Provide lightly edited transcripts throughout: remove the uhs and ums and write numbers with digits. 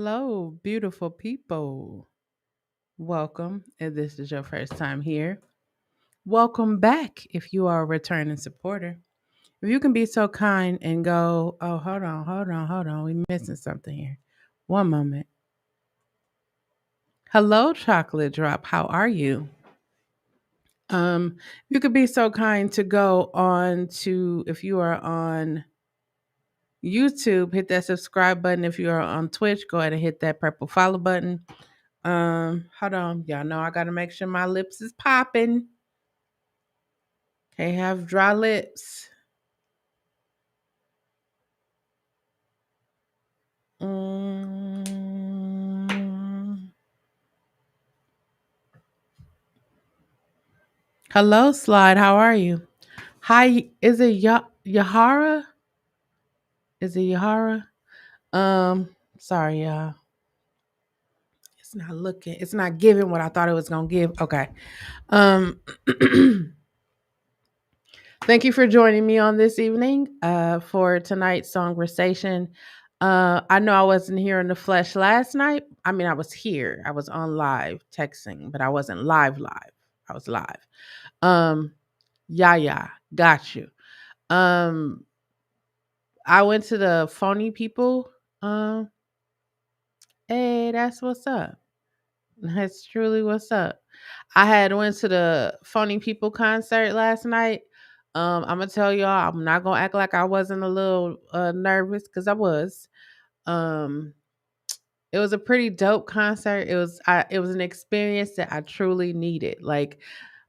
Hello, beautiful people. Welcome. If this is your first time here, welcome back if you are a returning supporter. If you can be so kind and go, oh, hold on. We missing something here. One moment. Hello, Chocolate Drop. How are you? You could be so kind to go on to, if you are on YouTube, hit that subscribe button. If you are on Twitch, go ahead and hit that purple follow button. Hold on. Y'all know I gotta make sure my lips is popping. Can't have dry lips. Mm. Hello, Slide. How are you? Hi, is it Yahara? Is it Yahara? Sorry, y'all. It's not looking. It's not giving what I thought it was gonna give. Okay. Um. Thank you for joining me on this evening for tonight's songversation. I know I wasn't here in the flesh last night. I mean, I was here. I was on live texting, but I wasn't live. I was live. Um, yeah, got you. Um, I went to the phony people. Um, hey, that's what's up. That's truly what's up. I had went to the Phony People concert last night. I'm gonna tell y'all, I'm not gonna act like I wasn't a little nervous because I was. Um, it was a pretty dope concert. It was an experience that I truly needed. Like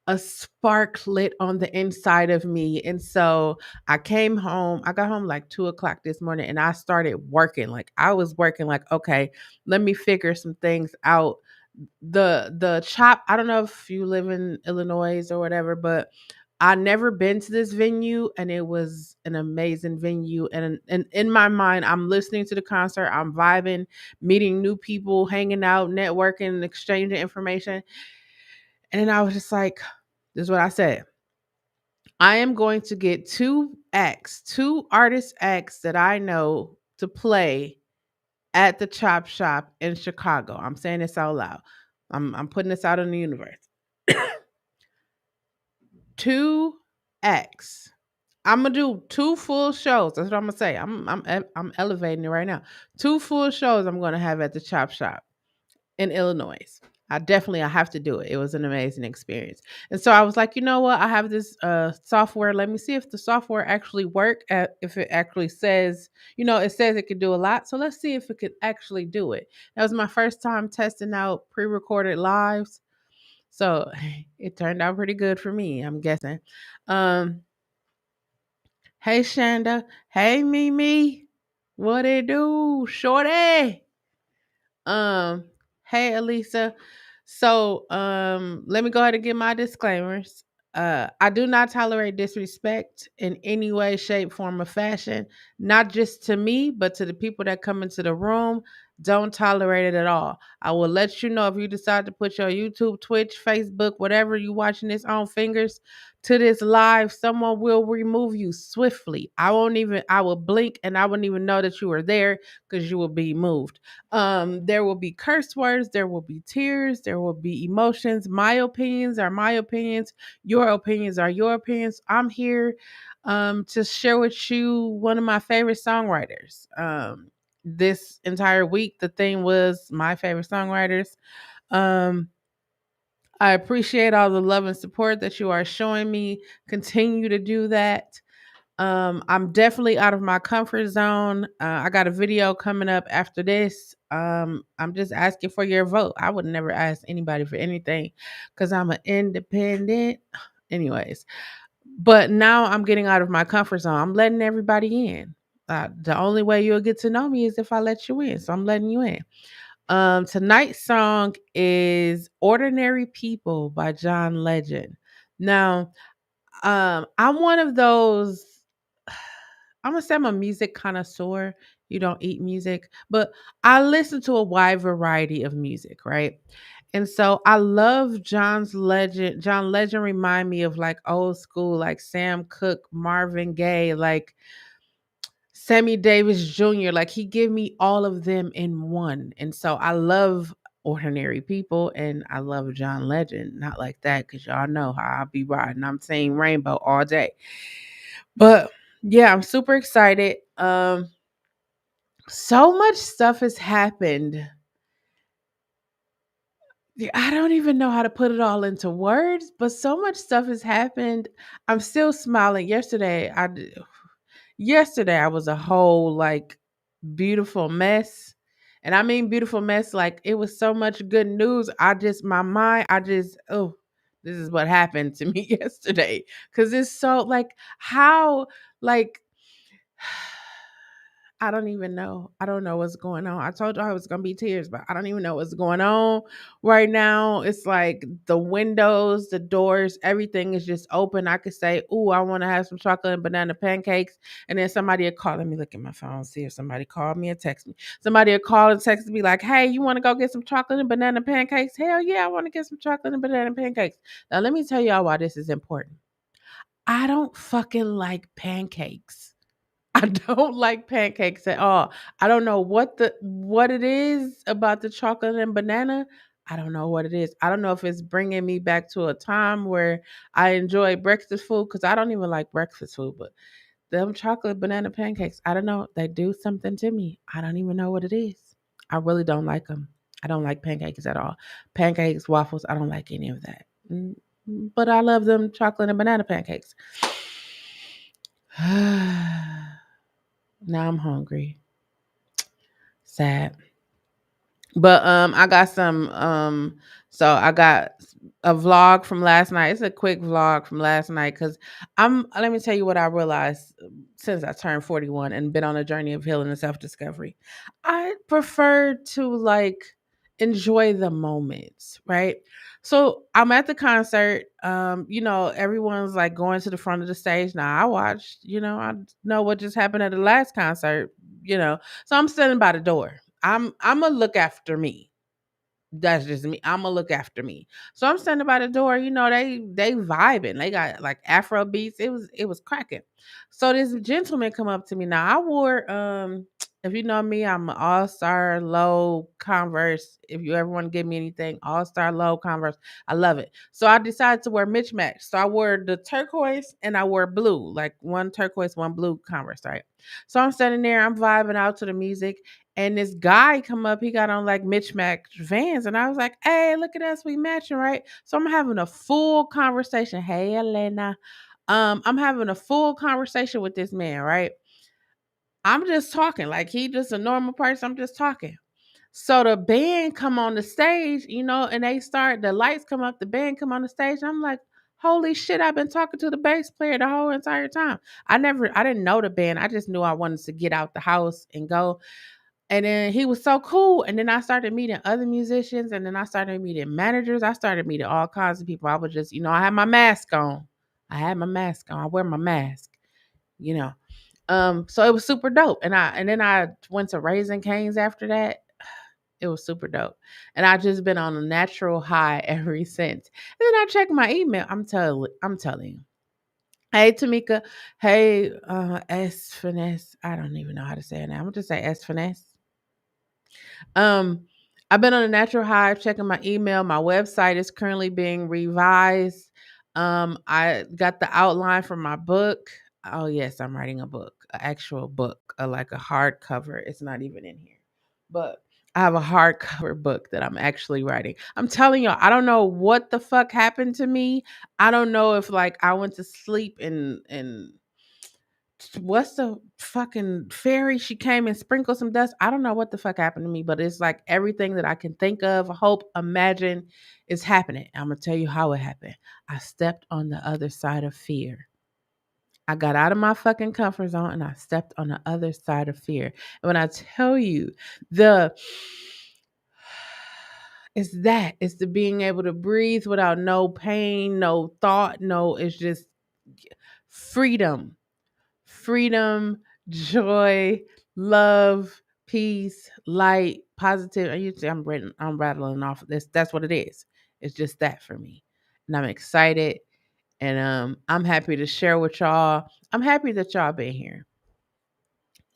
a spark lit on the inside of me. And so I came home. I got home like 2 o'clock this morning and I started working. Like I was working like, okay, let me figure some things out. The chop, I don't know if you live in Illinois or whatever, but I never been to this venue and it was an amazing venue. And in my mind, I'm listening to the concert, I'm vibing, meeting new people, hanging out, networking, exchanging information. And then I was just like, this is what I said. I am going to get two artist acts that I know to play at the Chop Shop in Chicago. I'm saying this out loud. I'm putting this out in the universe. Two acts. I'm gonna do two full shows. That's what I'm gonna say. I'm elevating it right now. Two full shows I'm gonna have at the Chop Shop in Illinois. I have to do it. It was an amazing experience. And so I was like, you know what? I have this software. Let me see if the software actually if it actually says, it says it could do a lot. So let's see if it could actually do it. That was my first time testing out pre-recorded lives. So it turned out pretty good for me, I'm guessing. Um, hey Shanda. Hey Mimi. What it do? Shorty. Um, hey Elisa. So, let me go ahead and give my disclaimers. I do not tolerate disrespect in any way, shape, form, or fashion, not just to me, but to the people that come into the room. Don't tolerate it at all. I will let you know if you decide to put your YouTube, Twitch, Facebook, whatever you watching this on fingers to this live, someone will remove you swiftly. I will blink and I wouldn't even know that you were there because you will be moved. There will be curse words, there will be tears, there will be emotions. My opinions are my opinions, your opinions are your opinions. I'm here to share with you one of my favorite songwriters. This entire week the thing was my favorite songwriters. Um I appreciate all the love and support that you are showing me. Continue to do that. I'm definitely out of my comfort zone. I got a video coming up after this. I'm just asking for your vote. I would never ask anybody for anything because I'm an independent. Anyways, but now I'm getting out of my comfort zone. I'm letting everybody in. The only way you'll get to know me is if I let you in. So I'm letting you in. Tonight's song is Ordinary People by John Legend. Now, I'm one of those, I'm gonna say I'm a music connoisseur. You don't eat music, but I listen to a wide variety of music, right? And so I love John's Legend. John Legend remind me of like old school, like Sam Cooke, Marvin Gaye, like Sammy Davis Jr. Like he give me all of them in one. And so I love Ordinary People and I love John Legend. Not like that, because y'all know how I be riding. I'm saying Rainbow all day. But yeah, I'm super excited. So much stuff has happened. Yeah, I don't even know how to put it all into words, but so much stuff has happened. I'm still smiling. Yesterday I was a whole like beautiful mess. And I mean beautiful mess, like it was so much good news. My mind, oh, this is what happened to me yesterday. Cause it's so like how, like, I don't even know. I don't know what's going on. I told you I was gonna be tears, but I don't even know what's going on right now. It's like the windows, the doors, everything is just open. I could say, "Ooh, I want to have some chocolate and banana pancakes," and then somebody will call. Let me look at my phone, see if somebody called me and text me. Somebody will call and text me like, "Hey, you want to go get some chocolate and banana pancakes?" Hell yeah, I want to get some chocolate and banana pancakes. Now let me tell y'all why this is important. I don't fucking like pancakes. I don't like pancakes at all. I don't know what it is about the chocolate and banana. I don't know what it is. I don't know if it's bringing me back to a time where I enjoy breakfast food, because I don't even like breakfast food, but them chocolate banana pancakes, I don't know. They do something to me. I don't even know what it is. I really don't like them. I don't like pancakes at all. Pancakes, waffles, I don't like any of that. But I love them chocolate and banana pancakes. Now I'm hungry. Sad. But I got some so I got a vlog from last night. It's a quick vlog from last night, cuz let me tell you what I realized since I turned 41 and been on a journey of healing and self-discovery. I prefer to like enjoy the moments, right? So I'm at the concert. Everyone's like going to the front of the stage. Now I watched, I know what just happened at the last concert, So I'm standing by the door. I'm gonna look after me. That's just me. I'm gonna look after me. So I'm standing by the door. They vibing. They got like Afro beats. It was cracking. So this gentleman come up to me. Now I wore if you know me, I'm an all-star low Converse. If you ever want to give me anything, all-star low Converse. I love it. So I decided to wear mismatch. So I wore the turquoise and I wore blue, like one turquoise, one blue Converse, right? So I'm standing there, I'm vibing out to the music. And this guy come up, he got on like Mitch Mac Vans, and I was like, "Hey, look at us, we matching, right?" So I'm having a full conversation. Hey, Elena, I'm having a full conversation with this man, right? I'm just talking like he just a normal person. I'm just talking. So the band come on the stage, and the lights come up, the band come on the stage. And I'm like, holy shit, I've been talking to the bass player the whole entire time. I didn't know the band. I just knew I wanted to get out the house and go. And then he was so cool. And then I started meeting other musicians. And then I started meeting managers. I started meeting all kinds of people. I was just, I had my mask on. I wear my mask, you know. So it was super dope. And then I went to Raising Cane's after that. It was super dope. And I just been on a natural high ever since. And then I checked my email. I'm telling you. Hey Tamika. Hey S Finesse. I don't even know how to say it now. I'm gonna just say S Finesse. Um, I've been on a natural high, checking my email. My website is currently being revised. I got the outline for my book. Oh yes, I'm writing a book, an actual book, like a hardcover. It's not even in here, but I have a hardcover book that I'm actually writing. I'm telling y'all, I don't know what the fuck happened to me. I don't know if like I went to sleep and what's the fucking fairy? She came and sprinkled some dust. I don't know what the fuck happened to me, but it's like everything that I can think of, hope, imagine is happening. I'm gonna tell you how it happened. I stepped on the other side of fear. I got out of my fucking comfort zone and I stepped on the other side of fear. And when I tell you the it's the being able to breathe without no pain, no thought, it's just freedom. Freedom, joy, love, peace, light, positive. I'm rattling off of this. That's what it is. It's just that for me. And I'm excited and I'm happy to share with y'all. I'm happy that y'all been here.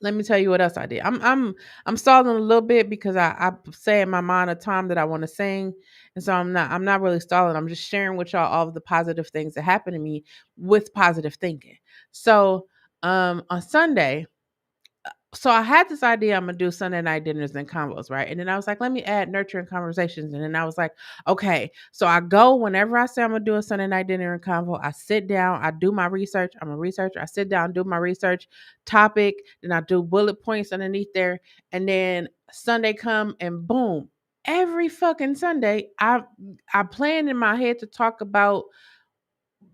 Let me tell you what else I did. I'm stalling a little bit because I say in my mind a time that I want to sing, and so I'm not really stalling. I'm just sharing with y'all all of the positive things that happened to me with positive thinking. So on Sunday, so I had this idea I'm gonna do Sunday night dinners and convos, right? And then I was like, let me add nurturing conversations. And then I was like, okay. So I go whenever I say I'm gonna do a Sunday night dinner and convo, I sit down, I do my research. I'm a researcher. I sit down, do my research topic, then I do bullet points underneath there. And then Sunday come and boom. Every fucking Sunday, I plan in my head to talk about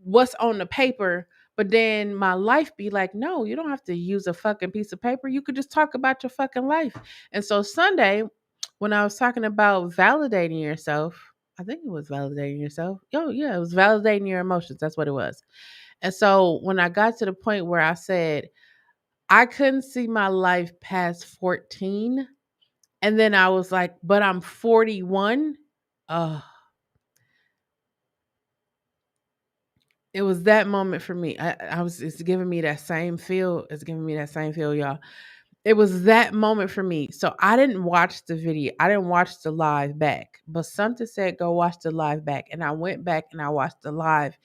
what's on the paper, but then my life be like, no, you don't have to use a fucking piece of paper. You could just talk about your fucking life. And so Sunday, when I was talking about validating yourself, I think it was validating yourself. Oh, yeah, it was validating your emotions. That's what it was. And so when I got to the point where I said, I couldn't see my life past 14, and then I was like, but I'm 41. Oh, it was that moment for me. It's giving me that same feel. It's giving me that same feel, y'all. It was that moment for me. So I didn't watch the video. I didn't watch the live back, but something said go watch the live back, and I went back and I watched the live.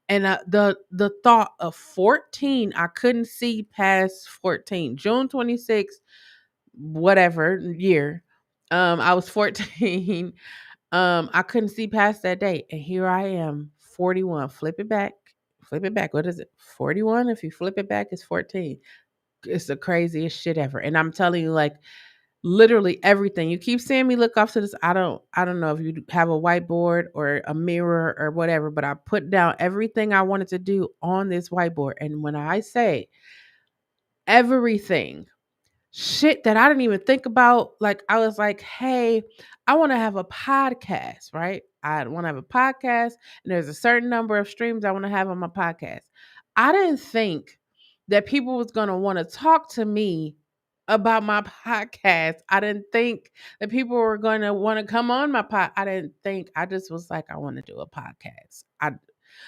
And the thought of 14, I couldn't see past 14. June 26th, whatever year, I was 14. I couldn't see past that date. And here I am, 41. Flip it back. Flip it back. What is it? 41. If you flip it back, it's 14. It's the craziest shit ever. And I'm telling you, like, literally everything. You keep seeing me look off to this. I don't know if you have a whiteboard or a mirror or whatever, but I put down everything I wanted to do on this whiteboard. And when I say everything, shit that I didn't even think about. Like, I was like, hey, I want to have a podcast, right? I want to have a podcast, and there's a certain number of streams I want to have on my podcast. I didn't think that people was going to want to talk to me about my podcast. I didn't think that people were going to want to come on my pod. I didn't think. I just was like, I want to do a podcast.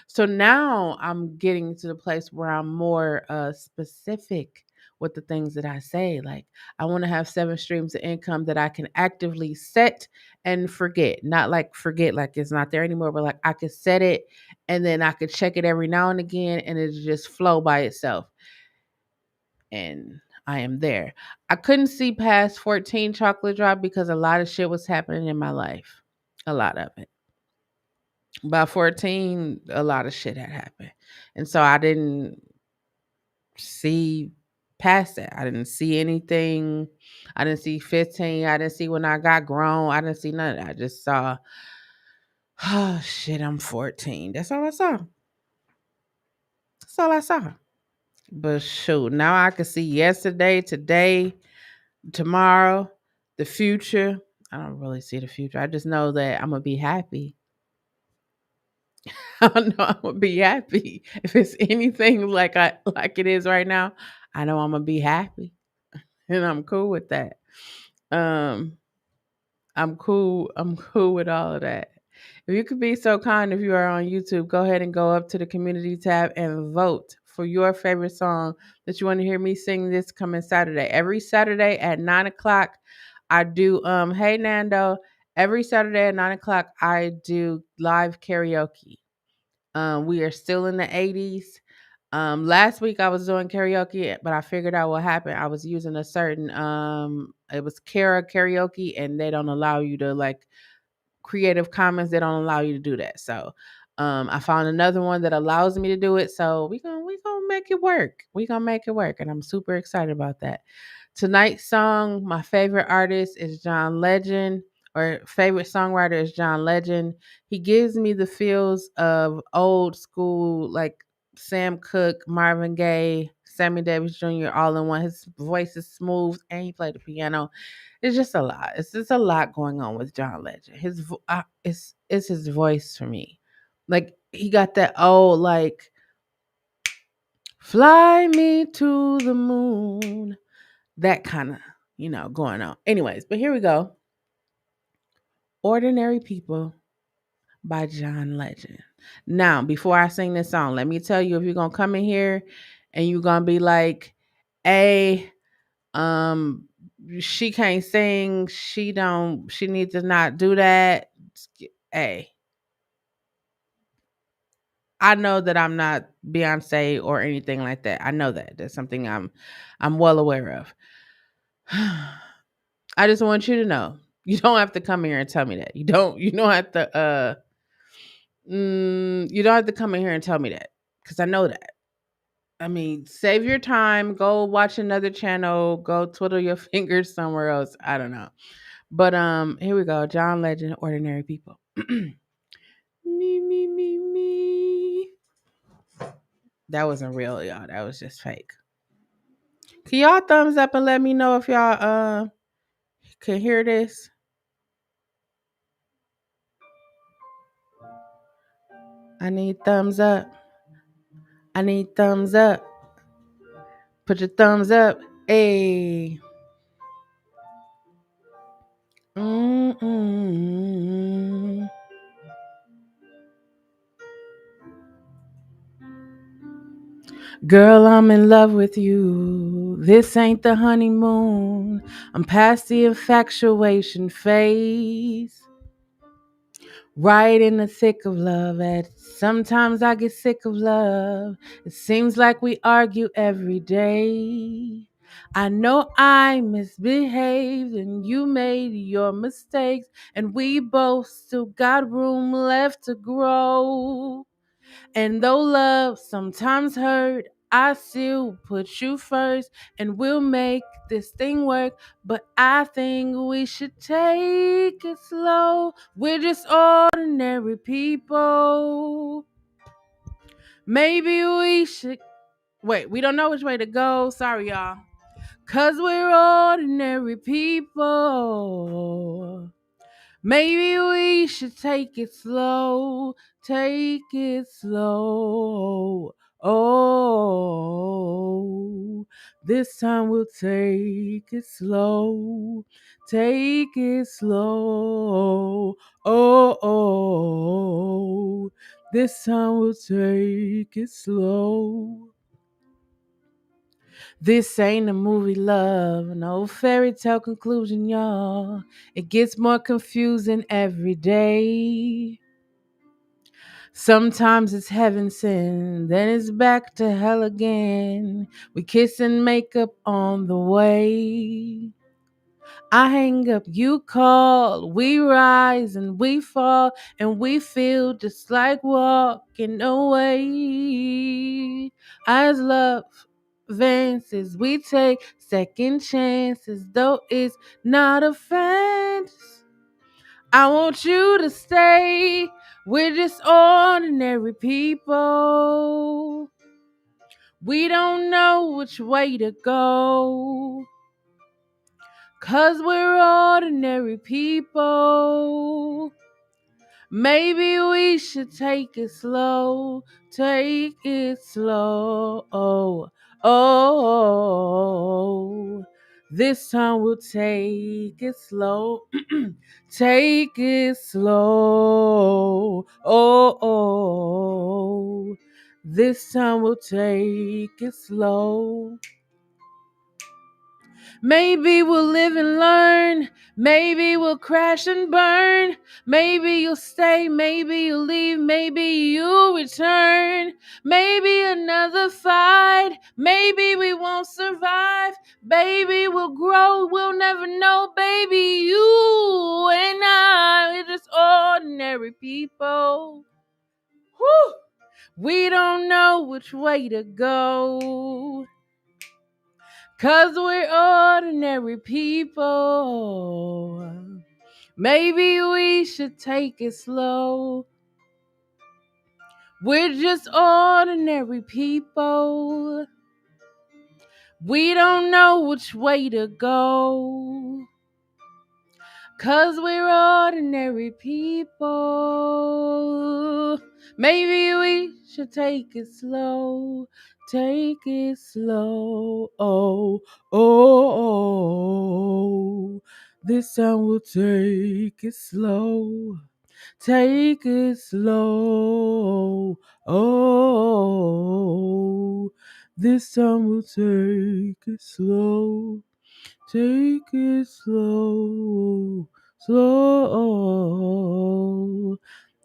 So now I'm getting to the place where I'm more specific with the things that I say. Like, I want to have 7 streams of income that I can actively set and forget. Not like forget like it's not there anymore, but like I could set it and then I could check it every now and again and it just flow by itself. And I am there. I couldn't see past 14 chocolate drop because a lot of shit was happening in my life. A lot of it. By 14, a lot of shit had happened. And so I didn't see past that. I didn't see anything. I didn't see 15. I didn't see when I got grown. I didn't see none of that. I just saw, oh shit, I'm 14. That's all I saw. That's all I saw. But shoot, now I can see yesterday, today, tomorrow, the future. I don't really see the future. I just know that I'm gonna be happy. I know I'm gonna be happy. If it's anything like it is right now, I know I'm gonna be happy. And I'm cool with that. Um, I'm cool. I'm cool with all of that. If you could be so kind, if you are on YouTube, go ahead and go up to the community tab and vote for your favorite song that you want to hear me sing this coming Saturday. Every Saturday at 9 o'clock, I do Hey Nando. Every Saturday at 9 o'clock, I do live karaoke. We are still in the 80s. Last week I was doing karaoke, but I figured out what happened. I was using a certain it was Kara karaoke, and they don't allow you to like Creative Commons. They don't allow you to do that. So I found another one that allows me to do it. So we gonna make it work. We gonna make it work, and I'm super excited about that. Tonight's song, my favorite artist is John Legend, or favorite songwriter is John Legend. He gives me the feels of old school, like Sam Cooke, Marvin Gaye, Sammy Davis Jr. all in one. His voice is smooth, and he played the piano. It's just a lot. It's just a lot going on with John Legend. It's his voice for me. Like, he got that old like fly me to the moon, that kind of, going on. Anyways, but here we go. Ordinary People by John Legend. Now, before I sing this song, let me tell you, if you're going to come in here and you're going to be like, hey, Um, she can't sing. She needs to not do that. Hey, I know that I'm not Beyonce or anything like that. I know that. That's something I'm well aware of. I just want you to know. You don't have to come here and tell me that. You don't have to you don't have to come in here and tell me that, cuz I know that. I mean, save your time, go watch another channel, go twiddle your fingers somewhere else. I don't know. But here we go. John Legend, Ordinary People. Me. That wasn't real, y'all. That was just fake. Can y'all thumbs up and let me know if y'all can hear this? I need thumbs up. I need thumbs up. Put your thumbs up. Hey. Mm-mm. Girl, I'm in love with you. This ain't the honeymoon. I'm past the infatuation phase. Right in the thick of love. And sometimes I get sick of love. It seems like we argue every day. I know I misbehaved and you made your mistakes, and we both still got room left to grow. And though love sometimes hurt, I still put you first, and we'll make this thing work. But I think we should take it slow. We're just ordinary people. Maybe we should. Wait, we don't know which way to go. Sorry, y'all. 'Cause we're ordinary people. Maybe we should take it slow, take it slow. Oh, this time we'll take it slow, take it slow. Oh, this time we'll take it slow. This ain't a movie, love, no fairy tale conclusion, y'all. It gets more confusing every day. Sometimes it's heaven sent, then it's back to hell again. We kiss and make up on the way. I hang up, you call, we rise and we fall, and we feel just like walking away. As love advances, we take second chances, though it's not a fantasy. I want you to stay. We're just ordinary people. We don't know which way to go, 'cause we're ordinary people. Maybe we should take it slow, take it slow. Oh, this time we'll take it slow, take it slow. Oh, this time we'll take it slow. Maybe we'll live and learn. Maybe we'll crash and burn. Maybe you'll stay. Maybe you'll leave. Maybe you'll return. Maybe another fight. Maybe we won't survive. Baby, we'll grow. We'll never know. Baby, you and I are just ordinary people. Whew. We don't know which way to go, 'cause we're ordinary people. Maybe we should take it slow. We're just ordinary people. We don't know which way to go, 'cause we're ordinary people. Maybe we should take it slow. Take it slow. Oh. This time we'll take it slow. Take it slow. Oh. This time we'll take it slow. Take it slow, slow.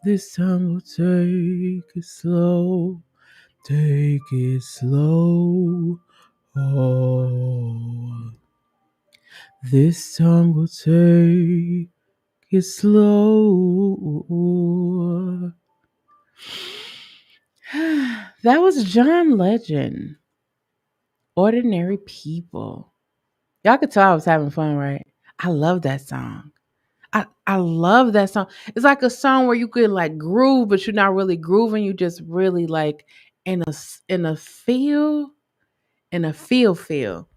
This time we'll take it slow. Take it slow. Oh, this time we'll take it slow. That was John Legend. Ordinary People. Y'all could tell I was having fun, right? I love that song. I love that song. It's like a song where you could like groove, but you're not really grooving. You just really like in a feel, in a feel.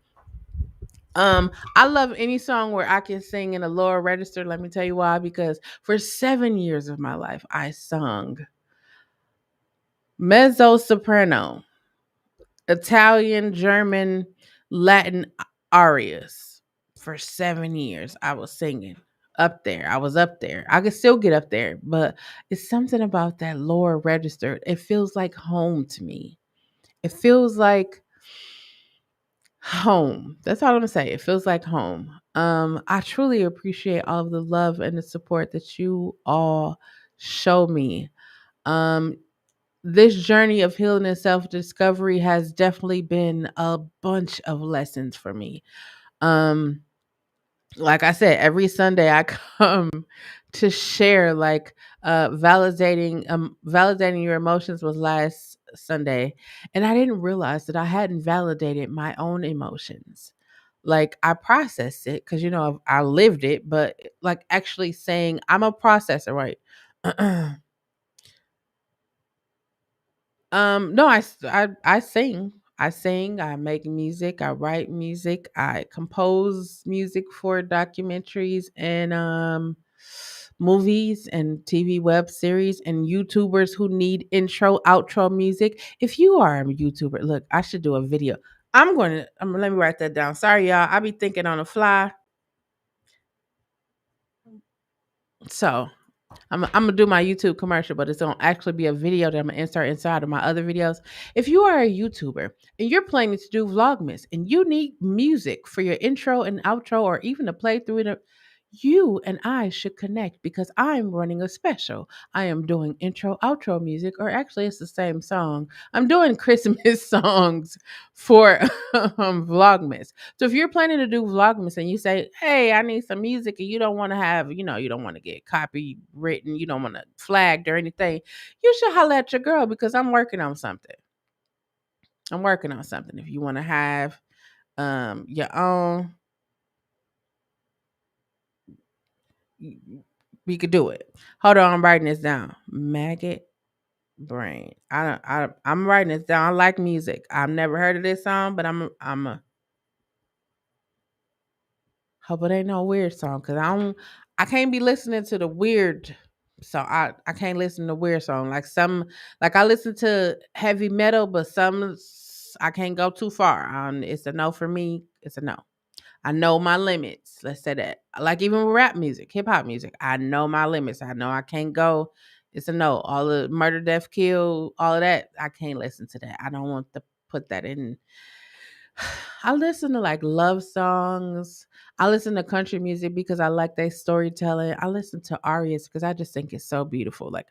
I love any song where I can sing in a lower register. Let me tell you why. Because for 7 years of my life, I sung mezzo soprano, Italian, German, Latin arias. For 7 years, I was singing up there. I was up there. I could still get up there, but it's something about that lower register. It feels like home to me. It feels like home. That's all I'm gonna say. It feels like home. I truly appreciate all of the love and the support that you all show me. Um, this journey of healing and self discovery has definitely been a bunch of lessons for me. Um, like I said, every Sunday I come to share like validating your emotions was last Sunday, and I didn't realize that I hadn't validated my own emotions. Like I processed it because I lived it, but like actually saying I'm a processor, right? No, I sing. I sing, I make music, I write music, I compose music for documentaries and movies and TV web series and YouTubers who need intro, outro music. If you are a YouTuber, look, I should do a video. Let me write that down. Sorry, y'all. I be thinking on the fly. So I'm gonna do my YouTube commercial, but it's gonna actually be a video that I'm gonna insert inside of my other videos. If you are a YouTuber and you're planning to do Vlogmas and you need music for your intro and outro, or even to play through it, you and I should connect because I'm running a special. I am doing intro, outro music, or actually, it's the same song. I'm doing Christmas songs for Vlogmas. So if you're planning to do Vlogmas and you say, "Hey, I need some music," and you don't want to have, you don't want to get copywritten, you don't want to flagged or anything, you should holler at your girl because I'm working on something. I'm working on something. If you want to have your own, we could do it. Hold on, I'm writing this down. Maggot brain. I'm writing this down. I like music. I've never heard of this song, but I'm a hope it ain't no weird song because I can't be listening to the weird. So I can't listen to weird song like I listen to heavy metal, but I can't go too far. It's a no for me. It's a no. I know my limits. Let's say that. Like even with rap music, hip hop music, I know my limits. I know I can't go. It's a no. All the murder, death, kill, all of that. I can't listen to that. I don't want to put that in. I listen to like love songs. I listen to country music because I like their storytelling. I listen to arias because I just think it's so beautiful. Like,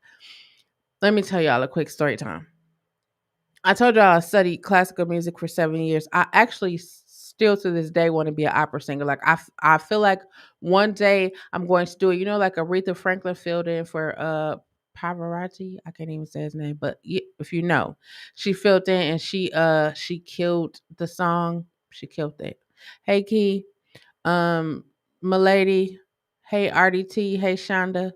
let me tell y'all a quick story time. I told y'all I studied classical music for 7 years. I actually still to this day want to be an opera singer. Like I feel like one day I'm going to do it. Like Aretha Franklin filled in for Pavarotti. I can't even say his name, but if you know, she filled in and she killed the song. She killed it. Hey Key, um, Milady, hey RDT, hey Shonda,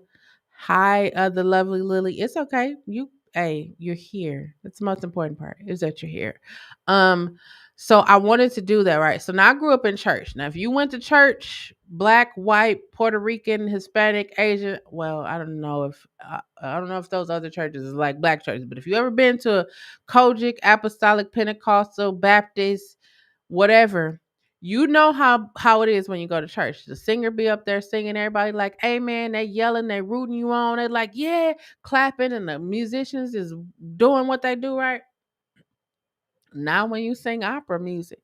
hi the lovely Lily. It's okay. You're here. That's the most important part is that you're here. Um, so I wanted to do that, right? So now I grew up in church. Now, if you went to church, black, white, Puerto Rican, Hispanic, Asian, well, I don't know if those other churches is like black churches, but if you ever been to a Kojic, Apostolic, Pentecostal, Baptist, whatever, you know how it is when you go to church. The singer be up there singing, everybody like, amen. They yelling, they rooting you on. They like, yeah, clapping, and the musicians is doing what they do, right? Now when you sing opera music,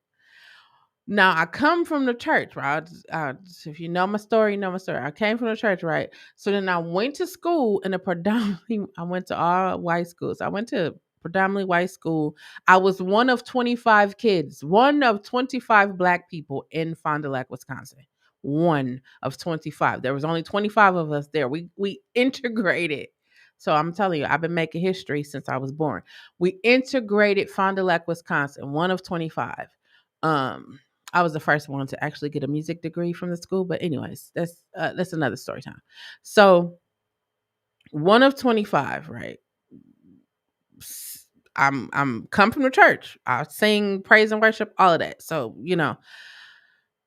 Now I come from the church, right? If you know my story, you know my story. I came from the church, right? So then I went to school in a predominantly, I went to all white schools. I went to predominantly white school. I was one of 25 kids, one of 25 black people in Fond du Lac, Wisconsin. One of 25. There was only 25 of us there. We integrated. So I'm telling you, I've been making history since I was born. We integrated Fond du Lac, Wisconsin, one of 25. Um, I was the first one to actually get a music degree from the school, but anyways, that's another story time. So one of 25, right? I'm come from the church. I sing praise and worship, all of that. So,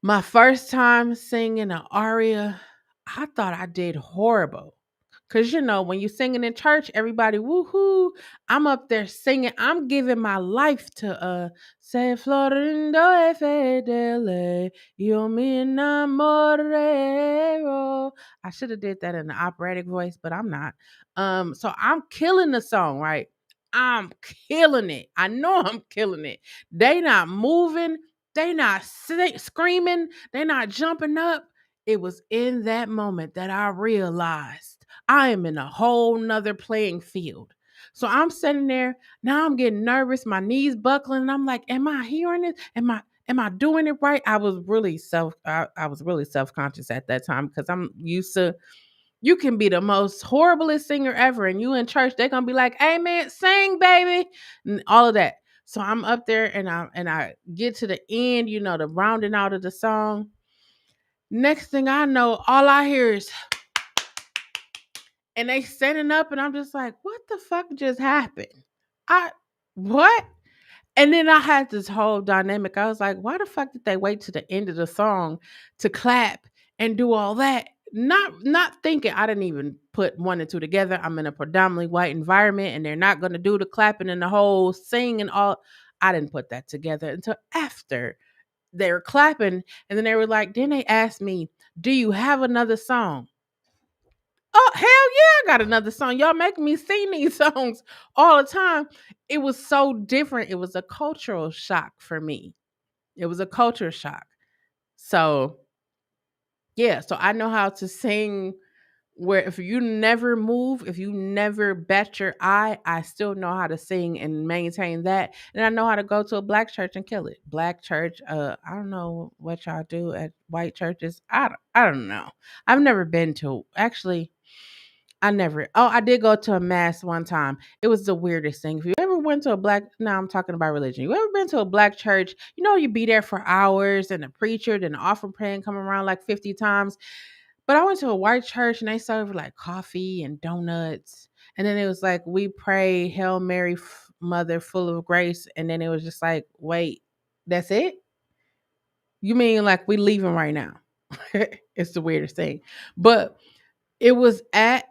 my first time singing an aria, I thought I did horrible. Cause when you singing in church, everybody woohoo. I'm up there singing. I'm giving my life to Se Florindo e Fedele, Io mi innamorerò. I should have did that in the operatic voice, but I'm not. So I'm killing the song, right? I'm killing it. I know I'm killing it. They not moving. They not screaming. They not jumping up. It was in that moment that I realized I am in a whole nother playing field. So I'm sitting there. Now I'm getting nervous. My knees buckling. And I'm like, am I hearing it? Am I doing it right? I was really self-conscious at that time because I'm used to you can be the most horriblest singer ever, and you in church, they're gonna be like, "Hey man, sing, baby," and all of that. So I'm up there, and I get to the end, the rounding out of the song. Next thing I know, all I hear is, and they standing up, and I'm just like, "What the fuck just happened? I what?" And then I had this whole dynamic. I was like, why the fuck did they wait to the end of the song to clap and do all that? Not thinking I didn't even put one and two together. I'm in a predominantly white environment and they're not gonna do the clapping and the whole sing and all. I didn't put that together until after they were clapping. And then they were like, then they asked me, do you have another song? Oh, hell yeah, I got another song. Y'all make me sing these songs all the time. It was so different. It was a cultural shock for me. It was a culture shock. So, yeah, so I know how to sing where if you never move, if you never bat your eye, I still know how to sing and maintain that. And I know how to go to a black church and kill it. Black church, I don't know what y'all do at white churches. I don't know. I've never been to actually I never. Oh, I did go to a mass one time. It was the weirdest thing. If you ever went to a black, now I'm talking about religion. You ever been to a black church? You be there for hours, and the preacher, then the offering praying come around like 50 times. But I went to a white church and they served like coffee and donuts, and then it was like we pray Hail Mary, Mother, full of grace, and then it was just like, wait, that's it? You mean like we leaving right now? It's the weirdest thing, but it was at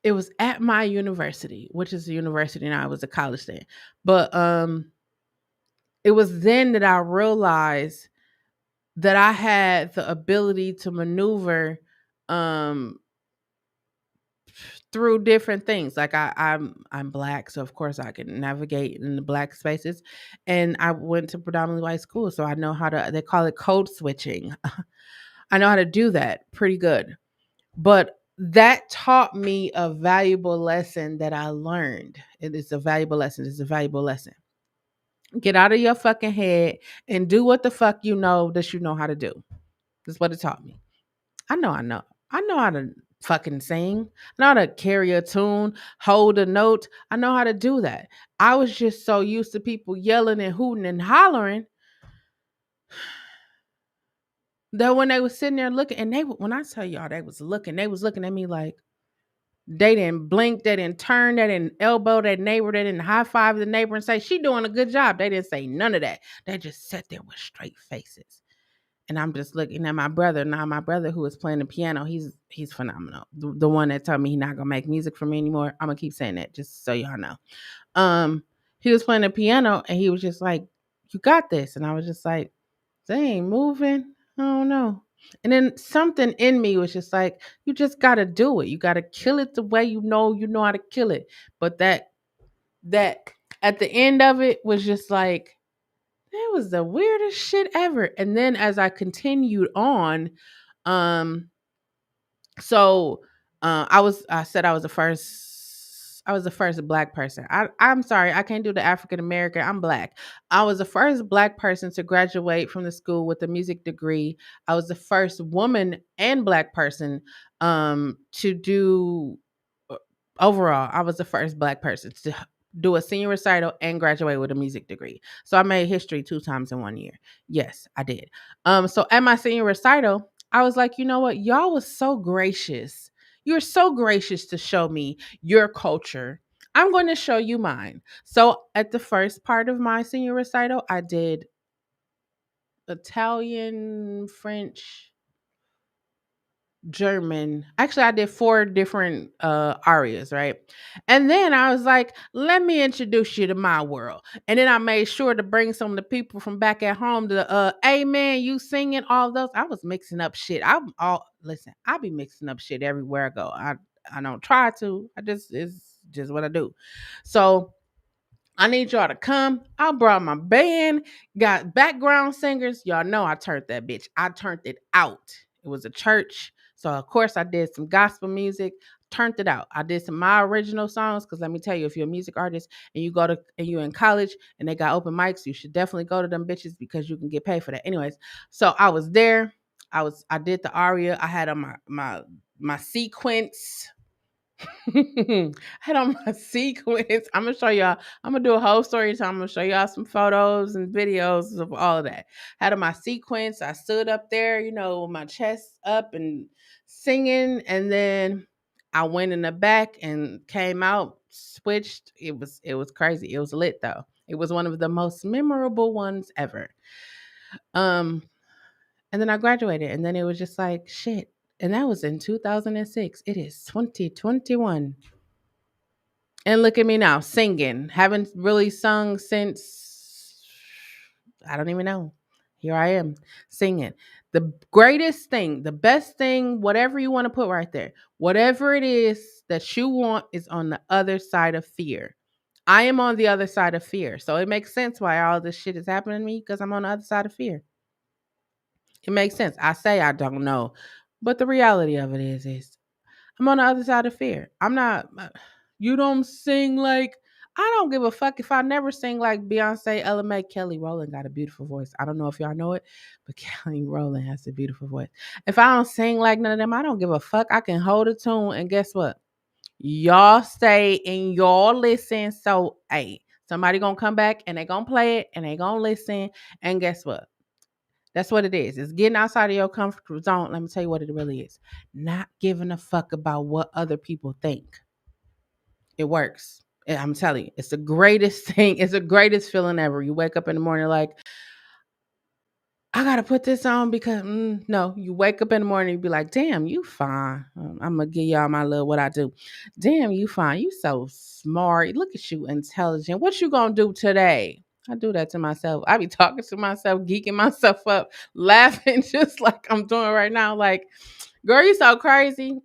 it was at my university, which is a university now. I was a college then. But it was then that I realized that I had the ability to maneuver um through different things. Like I'm black, so of course I can navigate in the black spaces. And I went to predominantly white school, so I know how to they call it code switching. I know how to do that pretty good. But that taught me a valuable lesson that I learned. It is a valuable lesson. It's a valuable lesson. Get out of your fucking head and do what the fuck that you know how to do. That's what it taught me. I know. I know how to fucking sing. I know how to carry a tune, hold a note. I know how to do that. I was just so used to people yelling and hooting and hollering that when they was sitting there looking, and when I tell y'all they was looking at me like, they didn't blink, they didn't turn, they didn't elbow that neighbor, they didn't high five the neighbor and say, she doing a good job. They didn't say none of that. They just sat there with straight faces. And I'm just looking at my brother. Now, my brother who is playing the piano, he's phenomenal. The one that told me he's not gonna make music for me anymore. I'm gonna keep saying that just so y'all know. He was playing the piano and he was just like, you got this. And I was just like, they ain't moving. I don't know. And then something in me was just like, you just gotta do it. You gotta kill it the way you know how to kill it. But that at the end of it was just like, It was the weirdest shit ever. And then as I continued on, um, so I said I was the first black person. I'm sorry, I can't do the African American. I'm black. I was the first black person to graduate from the school with a music degree. I was the first woman and black person to do overall, I was the first black person to do a senior recital and graduate with a music degree. So I made history 2 times in 1 year. Yes, I did. So at my senior recital, I was like, you know what? Y'all was so gracious. You're so gracious to show me your culture. I'm going to show you mine. So at the first part of my senior recital, I did Italian, French, German. Actually, I did 4 different arias, right? And then I was like, let me introduce you to my world. And then I made sure to bring some of the people from back at home to hey man, you singing all those. I was mixing up shit. I'm all listen, I be mixing up shit everywhere I go. I don't try to. I just it's just what I do. So I need y'all to come. I brought my band, got background singers. Y'all know I turned that bitch. I turned it out. It was a church. So of course I did some gospel music, turned it out. I did some my original songs because let me tell you, if you're a music artist and you're in college and they got open mics, you should definitely go to them bitches because you can get paid for that. Anyways, so I was there. I did the aria. I had on my sequence. Had on my sequence. I'm gonna show y'all. I'm gonna do a whole story time. I'm gonna show y'all some photos and videos of all of that. Had on my sequence. I stood up there, with my chest up and singing, and then I went in the back and came out, switched. It was crazy. It was lit though. It was one of the most memorable ones ever. Um, and then I graduated, and then it was just like shit. And that was in 2006. It is 2021. And look at me now, singing. Haven't really sung since I don't even know. Here I am singing. The greatest thing, the best thing, whatever you want to put right there, whatever it is that you want is on the other side of fear. I am on the other side of fear. So it makes sense why all this shit is happening to me because I'm on the other side of fear. It makes sense. I say I don't know. But the reality of it is I'm on the other side of fear. I'm not. You don't sing like. I don't give a fuck if I never sing like Beyonce, Ella Mai, Kelly Rowland got a beautiful voice. I don't know if y'all know it, but Kelly Rowland has a beautiful voice. If I don't sing like none of them, I don't give a fuck. I can hold a tune, and guess what? Y'all stay and y'all listen. So, hey, somebody gonna come back and they gonna play it and they gonna listen. And guess what? That's what it is. It's getting outside of your comfort zone. Let me tell you what it really is. Not giving a fuck about what other people think. It works. I'm telling you, it's the greatest thing. It's the greatest feeling ever. You wake up in the morning like, I gotta put this on because no, you wake up in the morning and be like, damn, you fine. I'm gonna give y'all my little what I do. Damn, you fine. You so smart. Look at you, intelligent. What you gonna do today? I do that to myself. I be talking to myself, geeking myself up, laughing just like I'm doing right now. Like, girl, you so crazy.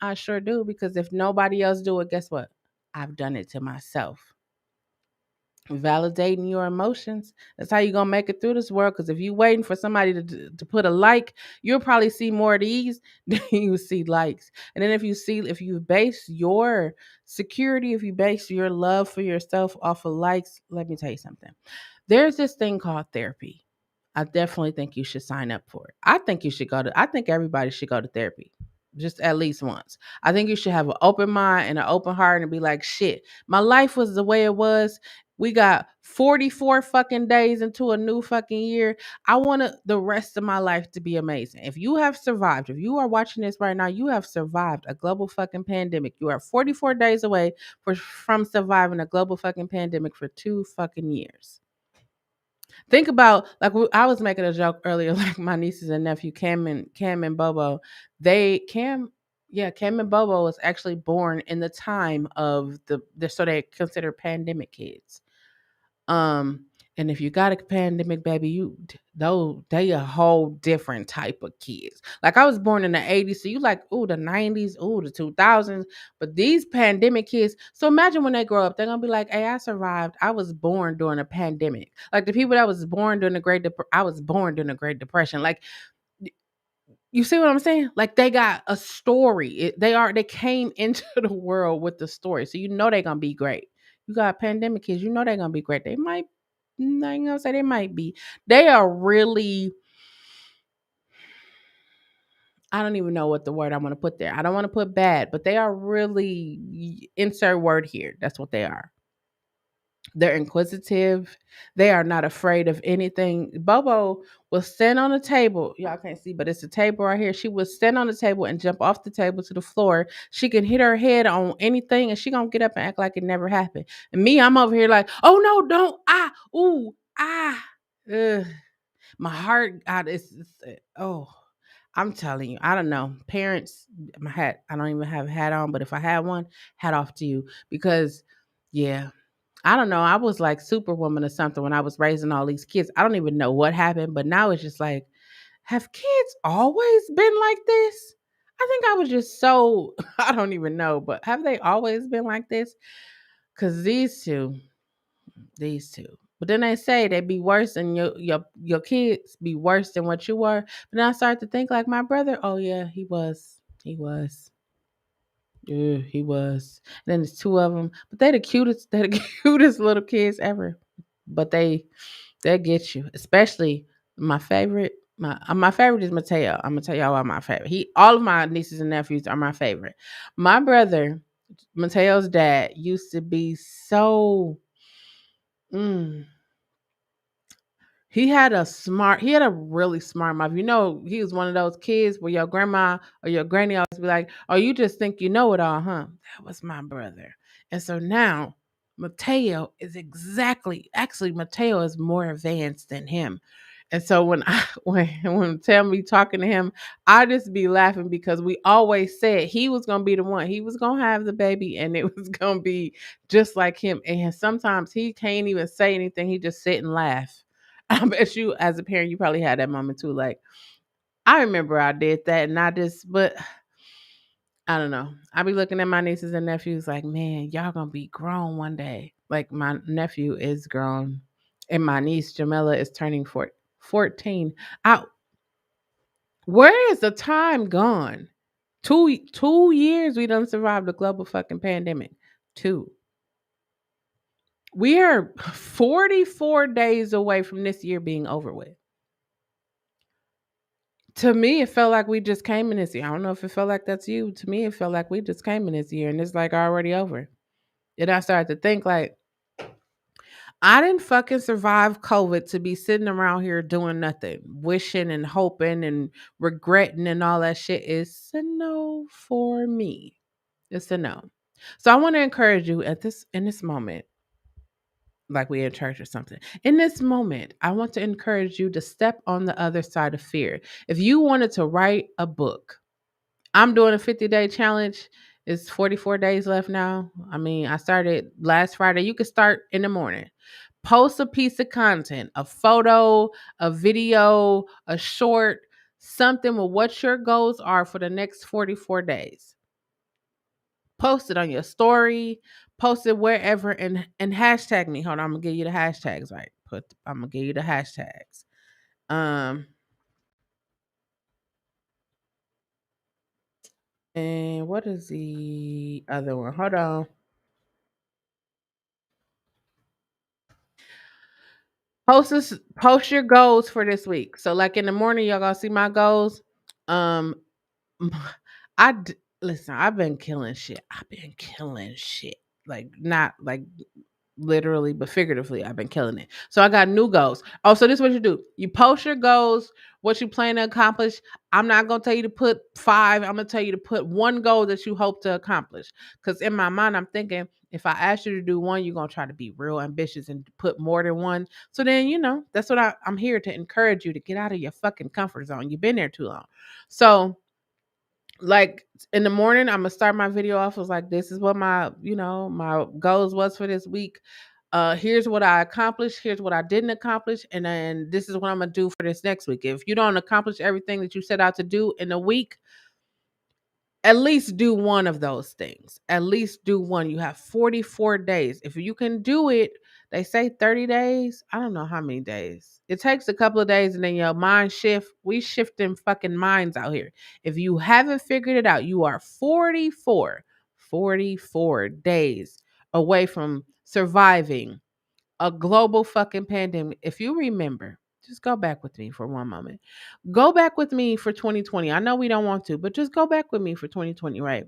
I sure do because if nobody else do it, guess what? I've done it to myself. Validating your emotions. That's how you're gonna make it through this world. Because if you're waiting for somebody to put a like, you'll probably see more of these than you see likes. And then if you base your security, if you base your love for yourself off of likes, let me tell you something. There's this thing called therapy. I definitely think you should sign up for it. I think everybody should go to therapy. Just at least once. I think you should have an open mind and an open heart and be like, shit, my life was the way it was. We got 44 fucking days into a new fucking year. I want the rest of my life to be amazing. If you have survived, if you are watching this right now, you have survived a global fucking pandemic. You are 44 days away from surviving a global fucking pandemic for 2 fucking years. Think about I was making a joke earlier, like my nieces and nephew Cam and Bobo. Cam and Bobo was actually born in the time of so they consider pandemic kids. And if you got a pandemic baby, though they a whole different type of kids. Like I was born in the 80s, so you like, ooh, the 90s, ooh, the 2000s. But these pandemic kids, so imagine when they grow up, they're gonna be like, hey, I survived. I was born during a pandemic. Like the people that was born during the I was born during the Great Depression. Like you see what I'm saying? Like they got a story. They came into the world with the story. So you know they're gonna be great. You got pandemic kids, you know they're gonna be great. They might I ain't gonna say they might be. They are really, I don't even know what the word I want to put there. I don't want to put bad, but they are really insert word here. That's what they are. They're inquisitive. They are not afraid of anything. Bobo will stand on the table. Y'all can't see, but it's a table right here. She will stand on the table and jump off the table to the floor. She can hit her head on anything and she gonna get up and act like it never happened. And me, I'm over here like, oh no, don't ooh, ugh. My heart, God, oh, I'm telling you, I don't know. Parents, my hat, I don't even have a hat on, but if I had one, hat off to you because, yeah, I don't know. I was like superwoman or something when I was raising all these kids. I don't even know what happened, but now it's just like, have kids always been like this? I think I was just so, I don't even know, but have they always been like this? Because these two. But then they say they be worse than your kids be worse than what you were. But then I started to think like my brother, oh yeah, he was. He was. Yeah, he was. Then there's two of them, but they're the cutest little kids ever. But they get you, especially my favorite. My favorite is Mateo. I'm gonna tell y'all why my favorite. All of my nieces and nephews are my favorite. My brother, Mateo's dad, used to be so. Mm, he had a really smart mouth. You know, he was one of those kids where your grandma or your granny always be like, oh, you just think you know it all, huh? That was my brother. And so now Mateo is actually Mateo is more advanced than him. And so when I when tell me talking to him, I just be laughing because we always said he was gonna be the one. He was gonna have the baby and it was gonna be just like him. And sometimes he can't even say anything. He just sit and laugh. I bet you, as a parent, you probably had that moment too. Like, I remember I did that, and but I don't know. I be looking at my nieces and nephews like, man, y'all gonna be grown one day. Like, my nephew is grown, and my niece Jamila is turning 14. Out. Where is the time gone? 2 years we done survived the global fucking pandemic. Two. We are 44 days away from this year being over with. To me, it felt like we just came in this year. I don't know if it felt like that's you. To me, it felt like we just came in this year and it's like already over. And I started to think like, I didn't fucking survive COVID to be sitting around here doing nothing, wishing and hoping and regretting and all that shit. It's a no for me. It's a no. So I want to encourage you in this moment, like we in church or something. In this moment, I want to encourage you to step on the other side of fear. If you wanted to write a book, I'm doing a 50-day challenge. It's 44 days left now. I mean, I started last Friday. You can start in the morning. Post a piece of content, a photo, a video, a short, something with what your goals are for the next 44 days. Post it on your story, post it wherever and hashtag me. Hold on, I'm gonna give you the hashtags right. I'm gonna give you the hashtags. Um and what is the other one? Hold on. Post your goals for this week. So like in the morning, y'all gonna see my goals. Um listen, I've been killing shit. I've been killing shit. Like not like literally, but figuratively, I've been killing it. So I got new goals. Oh, so this is what you do. You post your goals, what you plan to accomplish. I'm not gonna tell you to put 5. I'm gonna tell you to put one goal that you hope to accomplish. Because in my mind, I'm thinking if I ask you to do one, you're gonna try to be real ambitious and put more than one. So then, that's what I'm here to encourage you to get out of your fucking comfort zone. You've been there too long. So like in the morning, I'm gonna start my video off as like this is what my goals was for this week. Here's what I accomplished, here's what I didn't accomplish, and then this is what I'm gonna do for this next week. If you don't accomplish everything that you set out to do in a week, at least do one of those things. At least do one. You have 44 days. If you can do it, they say 30 days. I don't know how many days. It takes a couple of days and then your mind shift. We shifting fucking minds out here. If you haven't figured it out, you are 44 days away from surviving a global fucking pandemic. If you remember, just go back with me for one moment. Go back with me for 2020. I know we don't want to, but just go back with me for 2020, right?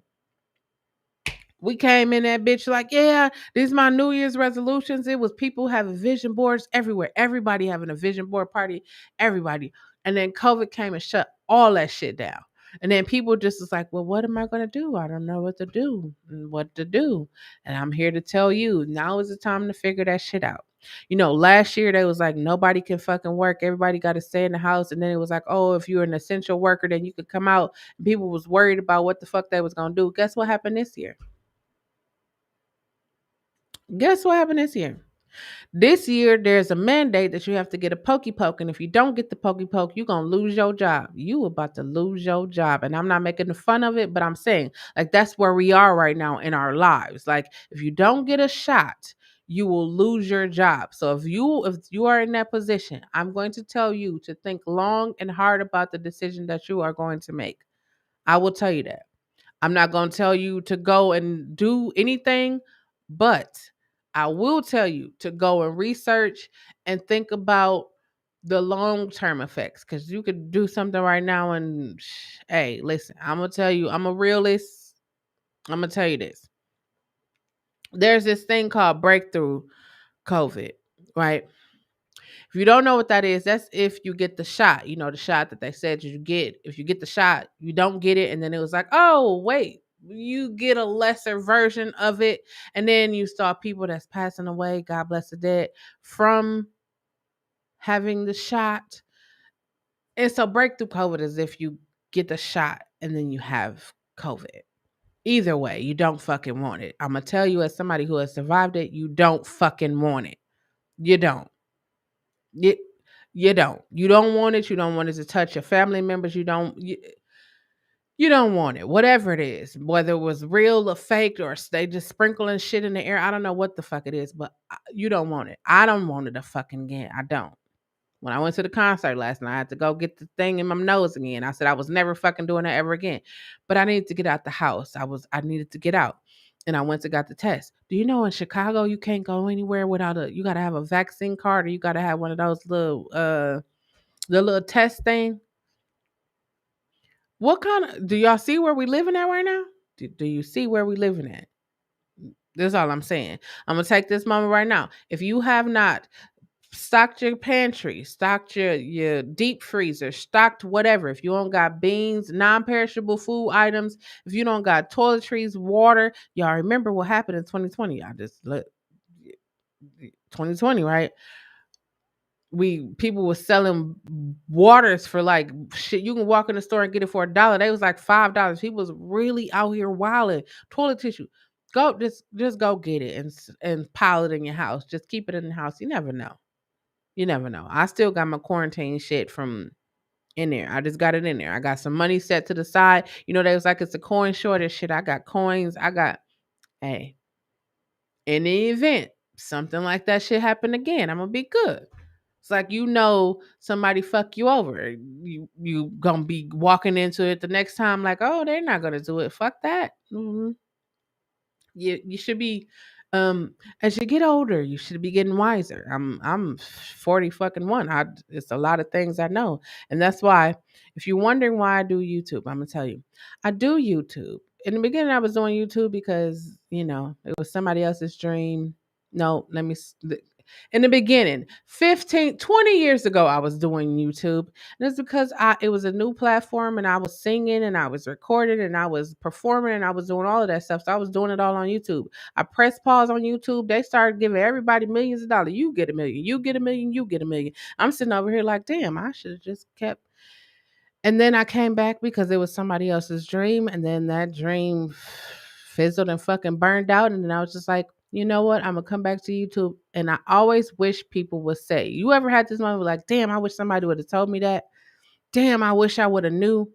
We came in that bitch like, yeah, these my New Year's resolutions. It was people having vision boards everywhere. Everybody having a vision board party. Everybody. And then COVID came and shut all that shit down. And then people just was like, well, what am I going to do? I don't know what to do and what to do. And I'm here to tell you, now is the time to figure that shit out. You know, last year they was like, nobody can fucking work. Everybody got to stay in the house. And then it was like, oh, if you're an essential worker, then you could come out. And people was worried about what the fuck they was going to do. Guess what happened this year? Guess what happened this year? This year, there's a mandate that you have to get a pokey poke. And if you don't get the pokey poke, you're going to lose your job. You about to lose your job. And I'm not making fun of it, but I'm saying, like, that's where we are right now in our lives. Like, if you don't get a shot, you will lose your job. So if you are in that position, I'm going to tell you to think long and hard about the decision that you are going to make. I will tell you that. I'm not going to tell you to go and do anything, but I will tell you to go and research and think about the long-term effects, because you could do something right now and hey, listen, I'm going to tell you, I'm a realist. I'm going to tell you this. There's this thing called breakthrough COVID, right? If you don't know what that is, that's if you get the shot, the shot that they said you get. If you get the shot, you don't get it. And then it was like, oh, wait, you get a lesser version of it. And then you saw people that's passing away, God bless the dead, from having the shot. And so breakthrough COVID is if you get the shot and then you have COVID. Either way, you don't fucking want it. I'm going to tell you, as somebody who has survived it, you don't fucking want it. You don't. You don't. You don't want it. You don't want it to touch your family members. You don't want it. Whatever it is, whether it was real or fake or they just sprinkling shit in the air. I don't know what the fuck it is, but you don't want it. I don't want it a fucking again. I don't. When I went to the concert last night, I had to go get the thing in my nose again. I said I was never fucking doing that ever again. But I needed to get out the house. I needed to get out. And I went to got the test. Do you know in Chicago you can't go anywhere without you gotta have a vaccine card, or you gotta have one of those little the little test thing? What kind of do y'all see where we living at right now? Do you see where we living at? That's all I'm saying. I'm gonna take this moment right now. If you have not stocked your pantry, stocked your deep freezer, stocked whatever. If you don't got beans, non-perishable food items, if you don't got toiletries, water, y'all remember what happened in 2020. I just look 2020, right? People were selling waters for like shit. You can walk in the store and get it for $1. They was like $5. People was really out here wilding. Toilet tissue. Go just go get it and pile it in your house. Just keep it in the house. You never know. You never know. I still got my quarantine shit from in there. I just got it in there. I got some money set to the side. They was like, it's a coin shortage shit. I got coins. Hey, in the event something like that shit happen again, I'm gonna be good. It's like, somebody fuck you over. You gonna be walking into it the next time like, oh, they're not gonna do it. Fuck that. You should be as you get older, you should be getting wiser. I'm 40 fucking one. It's a lot of things I know. And that's why, if you're wondering why I do YouTube, I'm gonna tell you. I do YouTube. In the beginning I was doing YouTube because, it was somebody else's dream. No, in the beginning, 15, 20 years ago, I was doing YouTube. And it's because it was a new platform and I was singing and I was recording and I was performing and I was doing all of that stuff. So I was doing it all on YouTube. I pressed pause on YouTube. They started giving everybody millions of dollars. You get a million, you get a million, you get a million. I'm sitting over here like, damn, I should have just kept. And then I came back because it was somebody else's dream. And then that dream fizzled and fucking burned out. And then I was just like, you know what? I'm gonna come back to YouTube. And I always wish people would say, you ever had this moment like, damn, I wish somebody would have told me that. Damn, I wish I would have knew.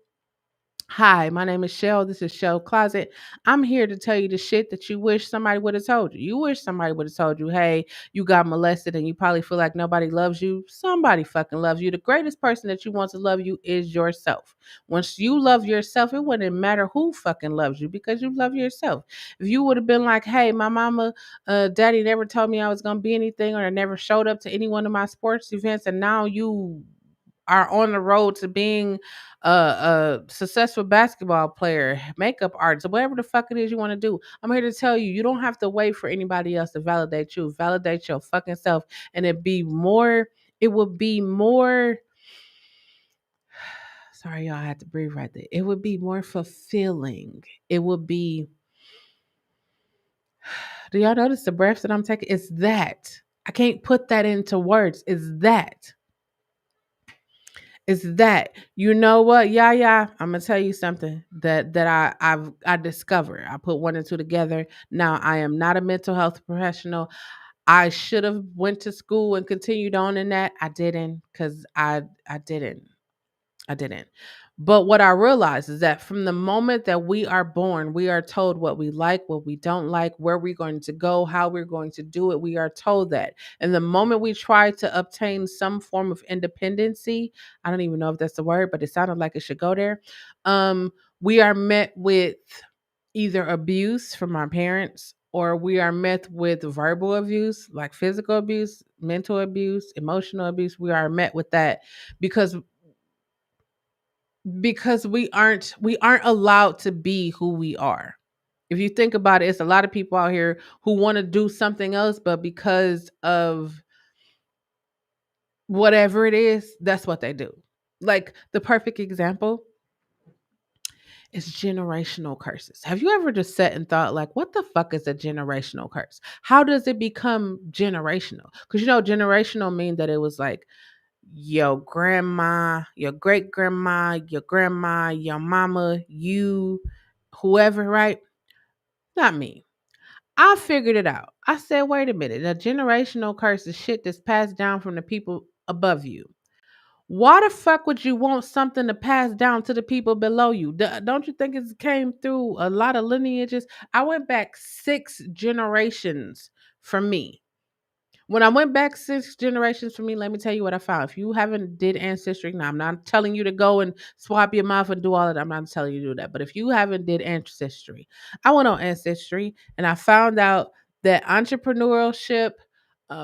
Hi, my name is Chelle. This is Chelle Closet. I'm here to tell you the shit that you wish somebody would have told you. You wish somebody would have told you, hey, you got molested and you probably feel like nobody loves you. Somebody fucking loves you. The greatest person that you want to love you is yourself. Once you love yourself, it wouldn't matter who fucking loves you because you love yourself. If you would have been like, hey, my mama, daddy never told me I was going to be anything, or I never showed up to any one of my sports events, and now you are on the road to being a successful basketball player, makeup artist, whatever the fuck it is you want to do. I'm here to tell you, you don't have to wait for anybody else to validate you. Validate your fucking self, and it would be more. Sorry, y'all, I had to breathe right there. It would be more fulfilling. It would be. Do y'all notice the breaths that I'm taking? It's that. I can't put that into words. It's that. It's that. You know what? Yeah. I'm gonna tell you something that I discovered. I put one and two together. Now I am not a mental health professional. I should have went to school and continued on in that. I didn't because I didn't. I didn't. But what I realized is that from the moment that we are born, we are told what we like, what we don't like, where we're going to go, how we're going to do it. We are told that. And the moment we try to obtain some form of independency, I don't even know if that's the word, but it sounded like it should go there. We are met with either abuse from our parents, or we are met with verbal abuse, like physical abuse, mental abuse, emotional abuse. We are met with that because we aren't allowed to be who we are. If you think about it, it's a lot of people out here who want to do something else, but because of whatever it is, that's what they do. Like the perfect example is generational curses. Have you ever just sat and thought, like, what the fuck is a generational curse? How does it become generational? Because generational mean that it was like your grandma, your great grandma, your mama, you, whoever, right? Not me. I figured it out. I said, wait a minute. A generational curse is shit that's passed down from the people above you. Why the fuck would you want something to pass down to the people below you? Don't you think it came through a lot of lineages? I went back 6 generations for me. When I went back 6 generations for me, let me tell you what I found. If you haven't did ancestry, now I'm not telling you to go and swap your mouth and do all of that. I'm not telling you to do that. But if you haven't did ancestry, I went on ancestry and I found out that entrepreneurship,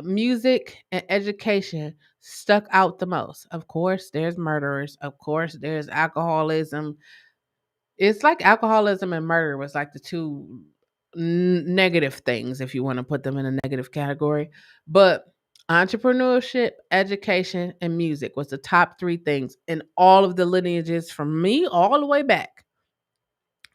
music, and education stuck out the most. Of course, there's murderers. Of course, there's alcoholism. It's like alcoholism and murder was like the two negative things, if you want to put them in a negative category. But entrepreneurship, education, and music was the top 3 things in all of the lineages from me all the way back.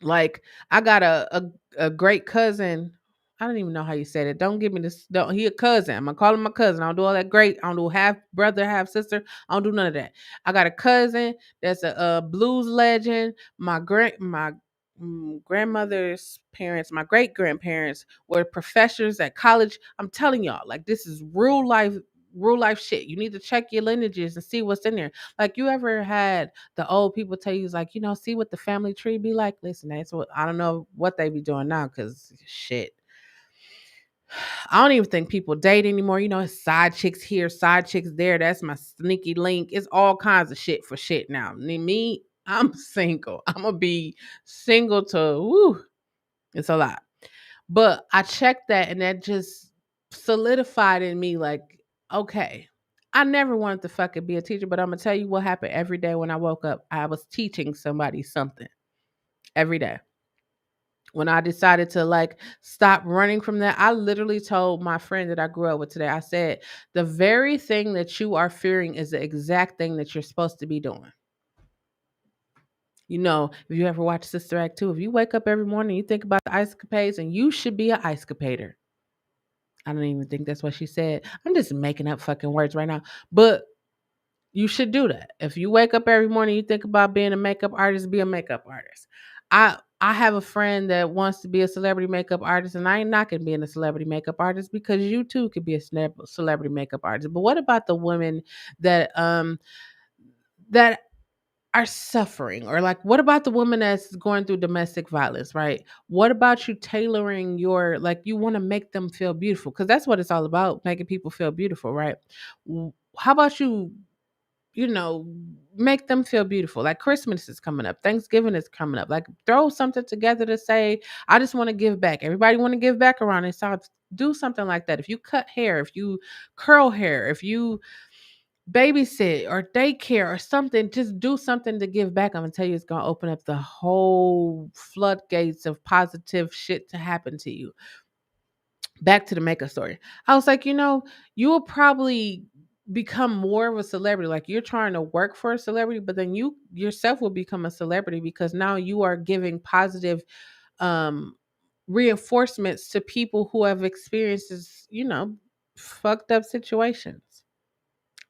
Like I got a great cousin. I don't even know how you said it. Don't give me this. Don't he a cousin? I'm gonna call him my cousin. I don't do all that great. I don't do half brother, half sister. I don't do none of that. I got a cousin that's a blues legend. My grandmother's parents, my great grandparents were professors at college. I'm telling y'all, like this is real life shit. You need to check your lineages and see what's in there. Like you ever had the old people tell you, like, see what the family tree be like? Listen, that's what I don't know what they be doing now because shit. I don't even think people date anymore. It's side chicks here, side chicks there. That's my sneaky link. It's all kinds of shit for shit now. Me, I'm single. I'm going to be single to, woo, it's a lot. But I checked that and that just solidified in me like, okay, I never wanted to fucking be a teacher, but I'm going to tell you what happened every day when I woke up. I was teaching somebody something every day. When I decided to like stop running from that, I literally told my friend that I grew up with today, I said, the very thing that you are fearing is the exact thing that you're supposed to be doing. If you ever watch Sister Act 2, if you wake up every morning, you think about the ice capades, and you should be an ice capader. I don't even think that's what she said. I'm just making up fucking words right now. But you should do that. If you wake up every morning, you think about being a makeup artist, be a makeup artist. I have a friend that wants to be a celebrity makeup artist, and I ain't knocking being a celebrity makeup artist because you too could be a celebrity makeup artist. But what about the women that that are suffering, or like what about the woman that's going through domestic violence, right? What about you tailoring your, like, you want to make them feel beautiful because that's what it's all about, making people feel beautiful, right? How about you know, make them feel beautiful. Like Christmas is coming up, Thanksgiving is coming up. Like throw something together to say, I just want to give back. Everybody want to give back around this time. Do something like that. If you cut hair, if you curl hair, if you babysit or daycare or something, just do something to give back. I'm gonna tell you, it's gonna open up the whole floodgates of positive shit to happen to you. Back to the makeup story. I was like, you will probably become more of a celebrity. Like you're trying to work for a celebrity, but then you yourself will become a celebrity because now you are giving positive um reinforcements to people who have experienced this, fucked up situations.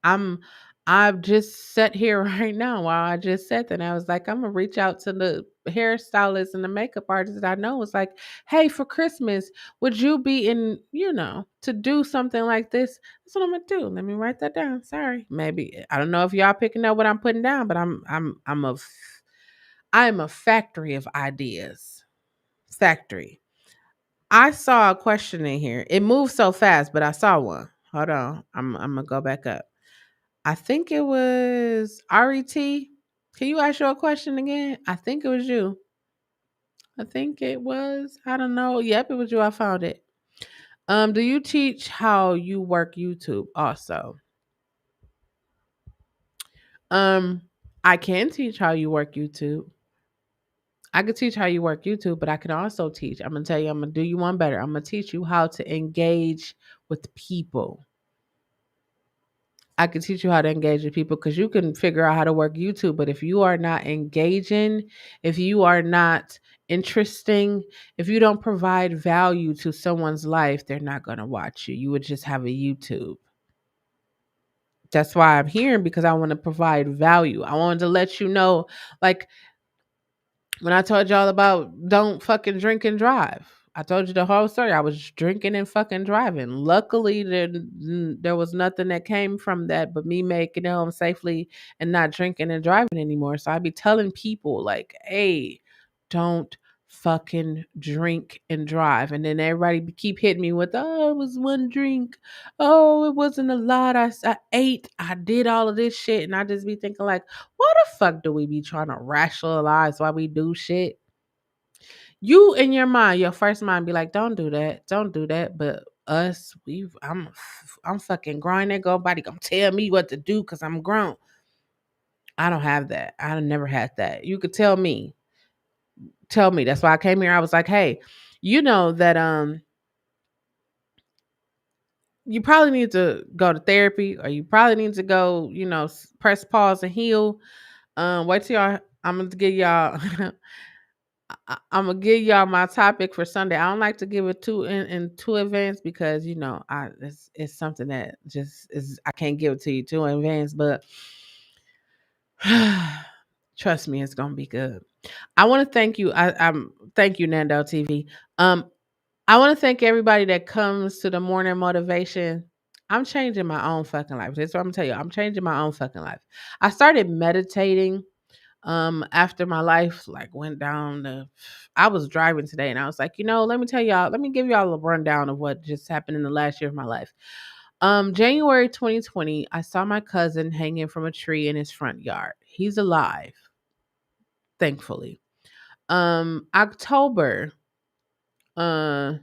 I'm I've just sat here right now while I just said that. And I was like, I'm gonna reach out to the hairstylist and the makeup artist that I know. It's like, hey, for Christmas, would you be in, to do something like this? That's what I'm gonna do. Let me write that down. Sorry. Maybe I don't know if y'all picking up what I'm putting down, but I'm a factory of ideas. Factory. I saw a question in here. It moved so fast, but I saw one. Hold on. I'm gonna go back up. I think it was RET. Can you ask your question again? I think it was you. I think it was. I don't know. Yep, it was you. I found it. Do you teach how you work YouTube also? Um, I can teach how you work YouTube. I could teach how you work YouTube, but I can also teach. I'm gonna tell you, I'm gonna do you one better. I'm gonna teach you how to engage with people. I can teach you how to engage with people because you can figure out how to work YouTube. But if you are not engaging, if you are not interesting, if you don't provide value to someone's life, they're not going to watch you. You would just have a YouTube. That's why I'm here, because I want to provide value. I wanted to let you know, like, when I told y'all about don't fucking drink and drive. I told you the whole story. I was drinking and fucking driving. Luckily, there was nothing that came from that but me making it home safely and not drinking and driving anymore. So I'd be telling people like, hey, don't fucking drink and drive. And then everybody keep hitting me with, oh, it was one drink. Oh, it wasn't a lot. I ate. I did all of this shit. And I just be thinking like, why the fuck do we be trying to rationalize why we do shit? You in your mind, your first mind be like, don't do that. Don't do that. But us, I'm fucking grown. Ain't nobody gonna tell me what to do because I'm grown. I don't have that. I never had that. You could tell me. Tell me. That's why I came here. I was like, hey, you know that you probably need to go to therapy, or you probably need to go, press pause and heal. Wait till y'all. I'm gonna give y'all. I'm gonna give y'all my topic for Sunday. I don't like to give it in two advance because it's something that just is, I can't give it to you too in advance, but trust me, it's gonna be good. I want to thank you. I'm thank you, Nando TV. I want to thank everybody that comes to the morning motivation. I'm changing my own fucking life. That's what I'm gonna tell you. I'm changing my own fucking life. I started meditating after my life like went down the, I was driving today and I was like, let me tell y'all, let me give y'all a rundown of what just happened in the last year of my life. January 2020, I saw my cousin hanging from a tree in his front yard. He's alive, thankfully. October, uh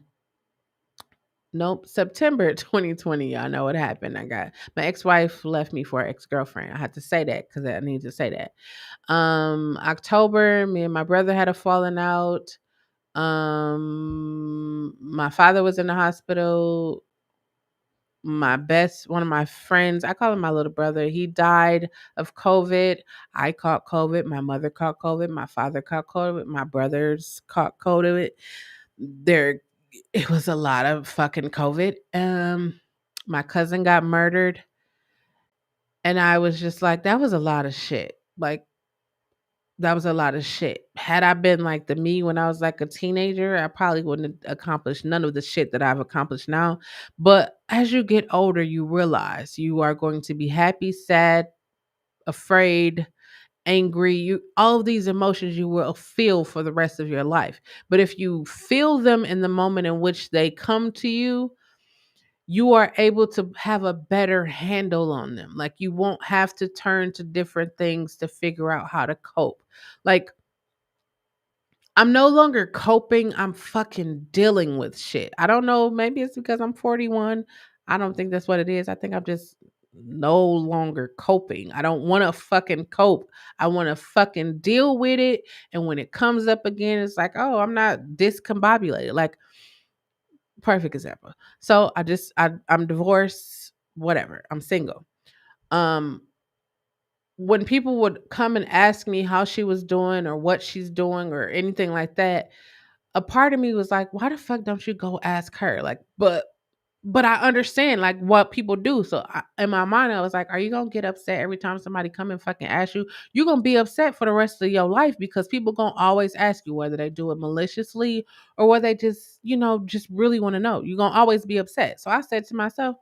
nope, September 2020, y'all know what happened. I got my ex-wife left me for an ex-girlfriend. I had to say that because I need to say that. October, me and my brother had a falling out. My father was in the hospital. One of my friends, I call him my little brother, he died of COVID. I caught COVID. My mother caught COVID. My father caught COVID. My brothers caught COVID. There, it was a lot of fucking COVID. My cousin got murdered. And I was just like, that was a lot of shit. Like, That was a lot of shit. Had I been like the me when I was like a teenager, I probably wouldn't have accomplished none of the shit that I've accomplished now. But as you get older, you realize you are going to be happy, sad, afraid, angry. You all of these emotions you will feel for the rest of your life. But if you feel them in the moment in which they come to you, you are able to have a better handle on them. Like you won't have to turn to different things to figure out how to cope. Like I'm no longer coping, I'm fucking dealing with shit. I don't know, maybe it's because I'm 41. I don't think that's what it is. I think I'm just no longer coping. I don't want to fucking cope. I want to fucking deal with it. And when it comes up again, it's like, oh, I'm not discombobulated. Like, perfect example. So I'm divorced, whatever. I'm single. Um, when people would come and ask me how she was doing or what she's doing or anything like that, a part of me was like, why the fuck don't you go ask her? Like, but I understand like what people do. So in my mind, I was like, are you gonna get upset every time somebody come and fucking ask you? You're gonna be upset for the rest of your life because people gonna always ask you whether they do it maliciously or whether they just, just really want to know. You're gonna always be upset. So I said to myself,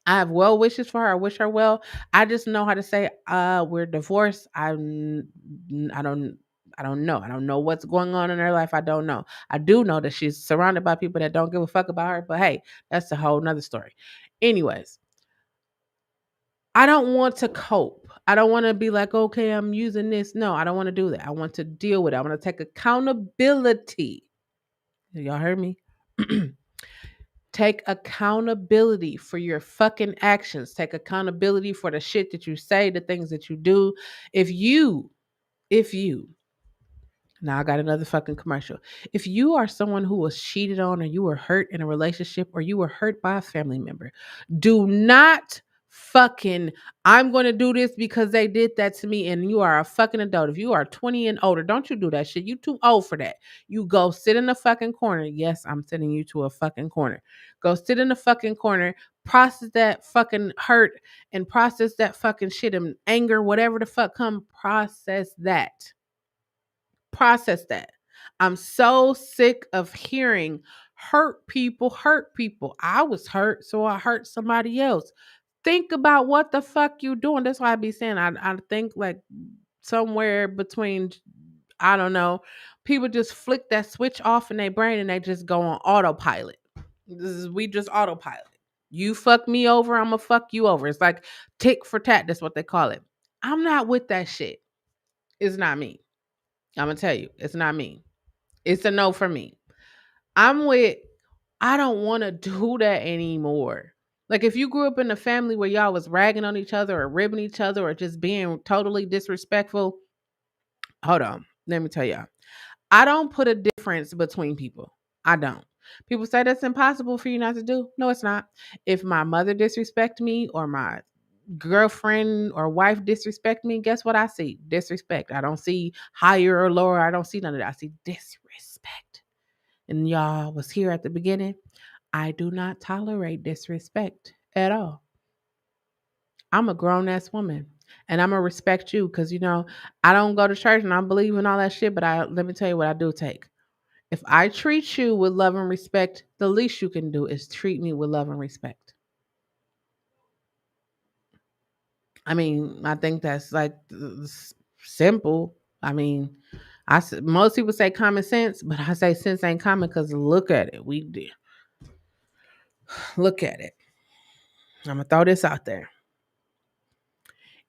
I have well wishes for her. I wish her well. I just know how to say, we're divorced. I don't I don't know. I don't know what's going on in her life. I don't know. I do know that she's surrounded by people that don't give a fuck about her, but hey, that's a whole nother story. Anyways, I don't want to cope. I don't want to be like, okay, I'm using this. No, I don't want to do that. I want to deal with it. I want to take accountability. Y'all heard me? Take accountability for your fucking actions. Take accountability for the shit that you say, the things that you do. If you, now I got another fucking commercial. If you are someone who was cheated on or you were hurt in a relationship or you were hurt by a family member, do not fucking, I'm going to do this because they did that to me and you are a fucking adult. If you are 20 and older, don't you do that shit. You too old for that. You go sit in the fucking corner. Yes, I'm sending you to a fucking corner. Go sit in the fucking corner, process that fucking hurt and process that fucking shit and anger, whatever the fuck come, process that. I'm so sick of hearing hurt people hurt people. I was hurt, so I hurt somebody else. Think about what the fuck you doing. That's why I be saying I think like somewhere between, I don't know, people just flick that switch off in their brain and they just go on autopilot. We just autopilot. You fuck me over, I'm gonna fuck you over. It's like tick for tat. That's what they call it. I'm not with that shit. It's not me. I'm gonna tell you, it's not me. It's a no for me. I'm with, I don't want to do that anymore. Like if you grew up in a family where y'all was ragging on each other or ribbing each other or just being totally disrespectful, hold on. Let me tell y'all. I don't put a difference between people. I don't. People say that's impossible for you not to do. No, it's not. If my mother disrespect me or my girlfriend or wife disrespect me, guess what I see? Disrespect. I don't see higher or lower. I don't see none of that. I see disrespect. And y'all was here at the beginning. I do not tolerate disrespect at all. I'm a grown ass woman and I'm gonna respect you because I don't go to church and I don't believe in all that shit, but I let me tell you what I do take. If I treat you with love and respect, the least you can do is treat me with love and respect. I mean, I think that's like simple. I mean, most people say common sense, but I say sense ain't common because look at it. We did look at it. I'm gonna throw this out there.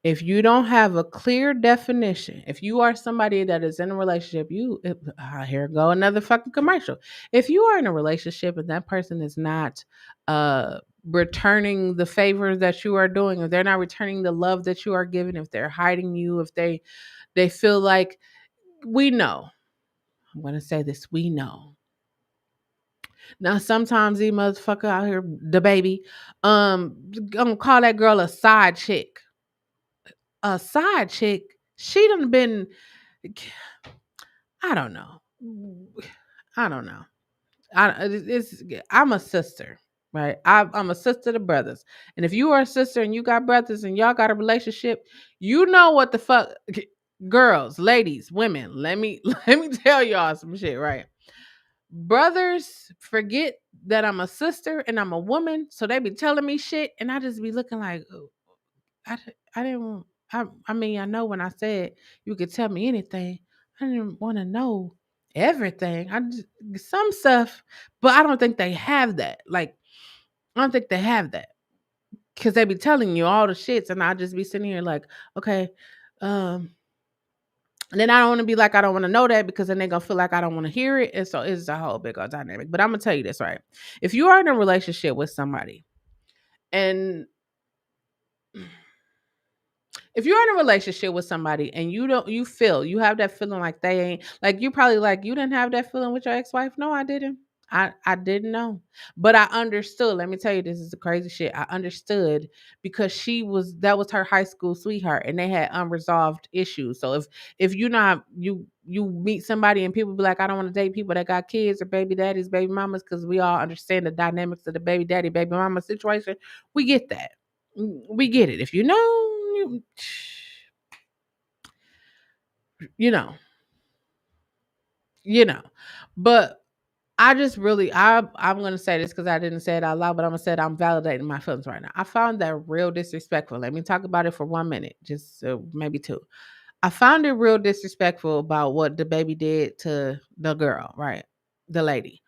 If you don't have a clear definition, if you are somebody that is in a relationship, here go another fucking commercial. If you are in a relationship and that person is not returning the favor that you are doing, if they're not returning the love that you are giving, if they're hiding you, if they feel like, we know. I'm gonna say this, we know. Now sometimes these motherfucker out here, the baby, gonna call that girl a side chick. A side chick, she done been, I don't know. I don't know. I'm a sister, right? I'm a sister to brothers. And if you are a sister and you got brothers and y'all got a relationship, you know what the fuck. Girls, ladies, women, let me tell y'all some shit, right? Brothers forget that I'm a sister and I'm a woman, so they be telling me shit, and I just be looking like, "Oh, I didn't. I mean, I know when I said you could tell me anything, I didn't want to know everything. I just some stuff, but I don't think they have that. Like, I don't think they have that because they be telling you all the shits, and I just be sitting here like, okay, um, and then I don't want to be like, I don't want to know that because then they're going to feel like I don't want to hear it. And so it's a whole big old dynamic. But I'm going to tell you this, right? If you are in a relationship with somebody and if you're in a relationship with somebody and you have that feeling like they ain't, like you probably like, you didn't have that feeling with your ex-wife. No, I didn't. I didn't know. But I understood. Let me tell you, this is the crazy shit. I understood because that was her high school sweetheart and they had unresolved issues. So if you not you meet somebody and people be like, I don't want to date people that got kids or baby daddies, baby mamas, because we all understand the dynamics of the baby daddy, baby mama situation. We get that. We get it. If you know, you know, you know. But I just really, I'm gonna say this because I didn't say it out loud, but I'm gonna say it, I'm validating my feelings right now. I found that real disrespectful. Let me talk about it for 1 minute, just maybe two. I found it real disrespectful about what the baby did to the girl, right? The lady.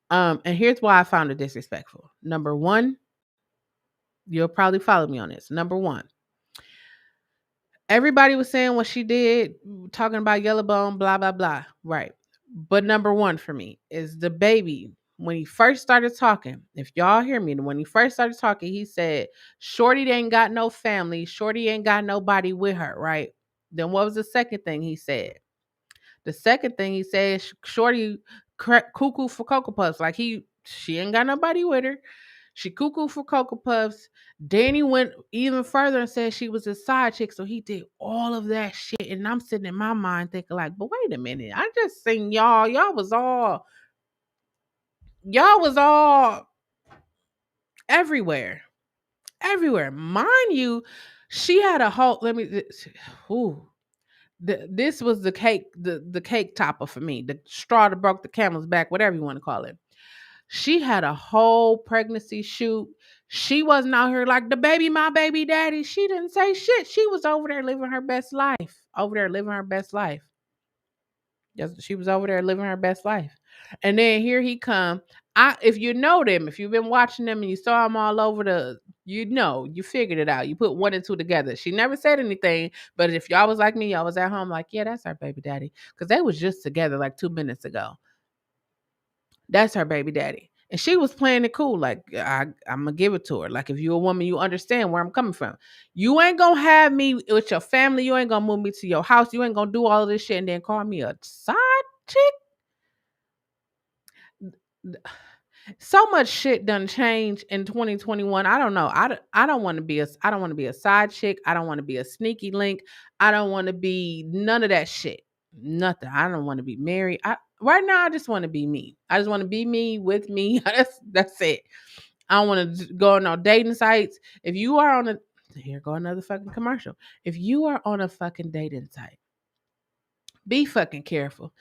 And here's why I found it disrespectful. Number one, you'll probably follow me on this. Number one, everybody was saying what she did, talking about yellow bone, blah, blah, blah. Right. But number one for me is the baby. When he first started talking, if y'all hear me, when he first started talking, he said, Shorty ain't got no family. Shorty ain't got nobody with her, right? Then what was the second thing he said? The second thing he said, Shorty cuckoo for Cocoa Puffs. Like she ain't got nobody with her. She cuckoo for Cocoa Puffs. Danny went even further and said she was a side chick. So he did all of that shit. And I'm sitting in my mind thinking like, but wait a minute. I just seen y'all. Y'all was all everywhere. Everywhere. Mind you, she had a whole, ooh, this was the cake topper for me, the straw that broke the camel's back, whatever you want to call it. She had a whole pregnancy shoot. She wasn't out here like the baby, my baby daddy. She didn't say shit. She was over there living her best life. Over there living her best life. Yes, she was over there living her best life. And then here he come. If you know them, if you've been watching them and you saw them all over you figured it out. You put one and two together. She never said anything, but if y'all was like me, y'all was at home like, yeah, that's our baby daddy. Because they was just together like 2 minutes ago. That's her baby daddy. And she was playing it cool. Like, I'm going to give it to her. Like, if you're a woman, you understand where I'm coming from. You ain't going to have me with your family. You ain't going to move me to your house. You ain't going to do all of this shit and then call me a side chick. So much shit done changed in 2021. I don't know. I don't want to be a side chick. I don't want to be a sneaky link. I don't want to be none of that shit. Nothing. I don't want to be married. Right now I just want to be me. I just want to be me with me. That's it. I don't want to go on no dating sites. If you are on here go another fucking commercial. If you are on a fucking dating site, be fucking careful.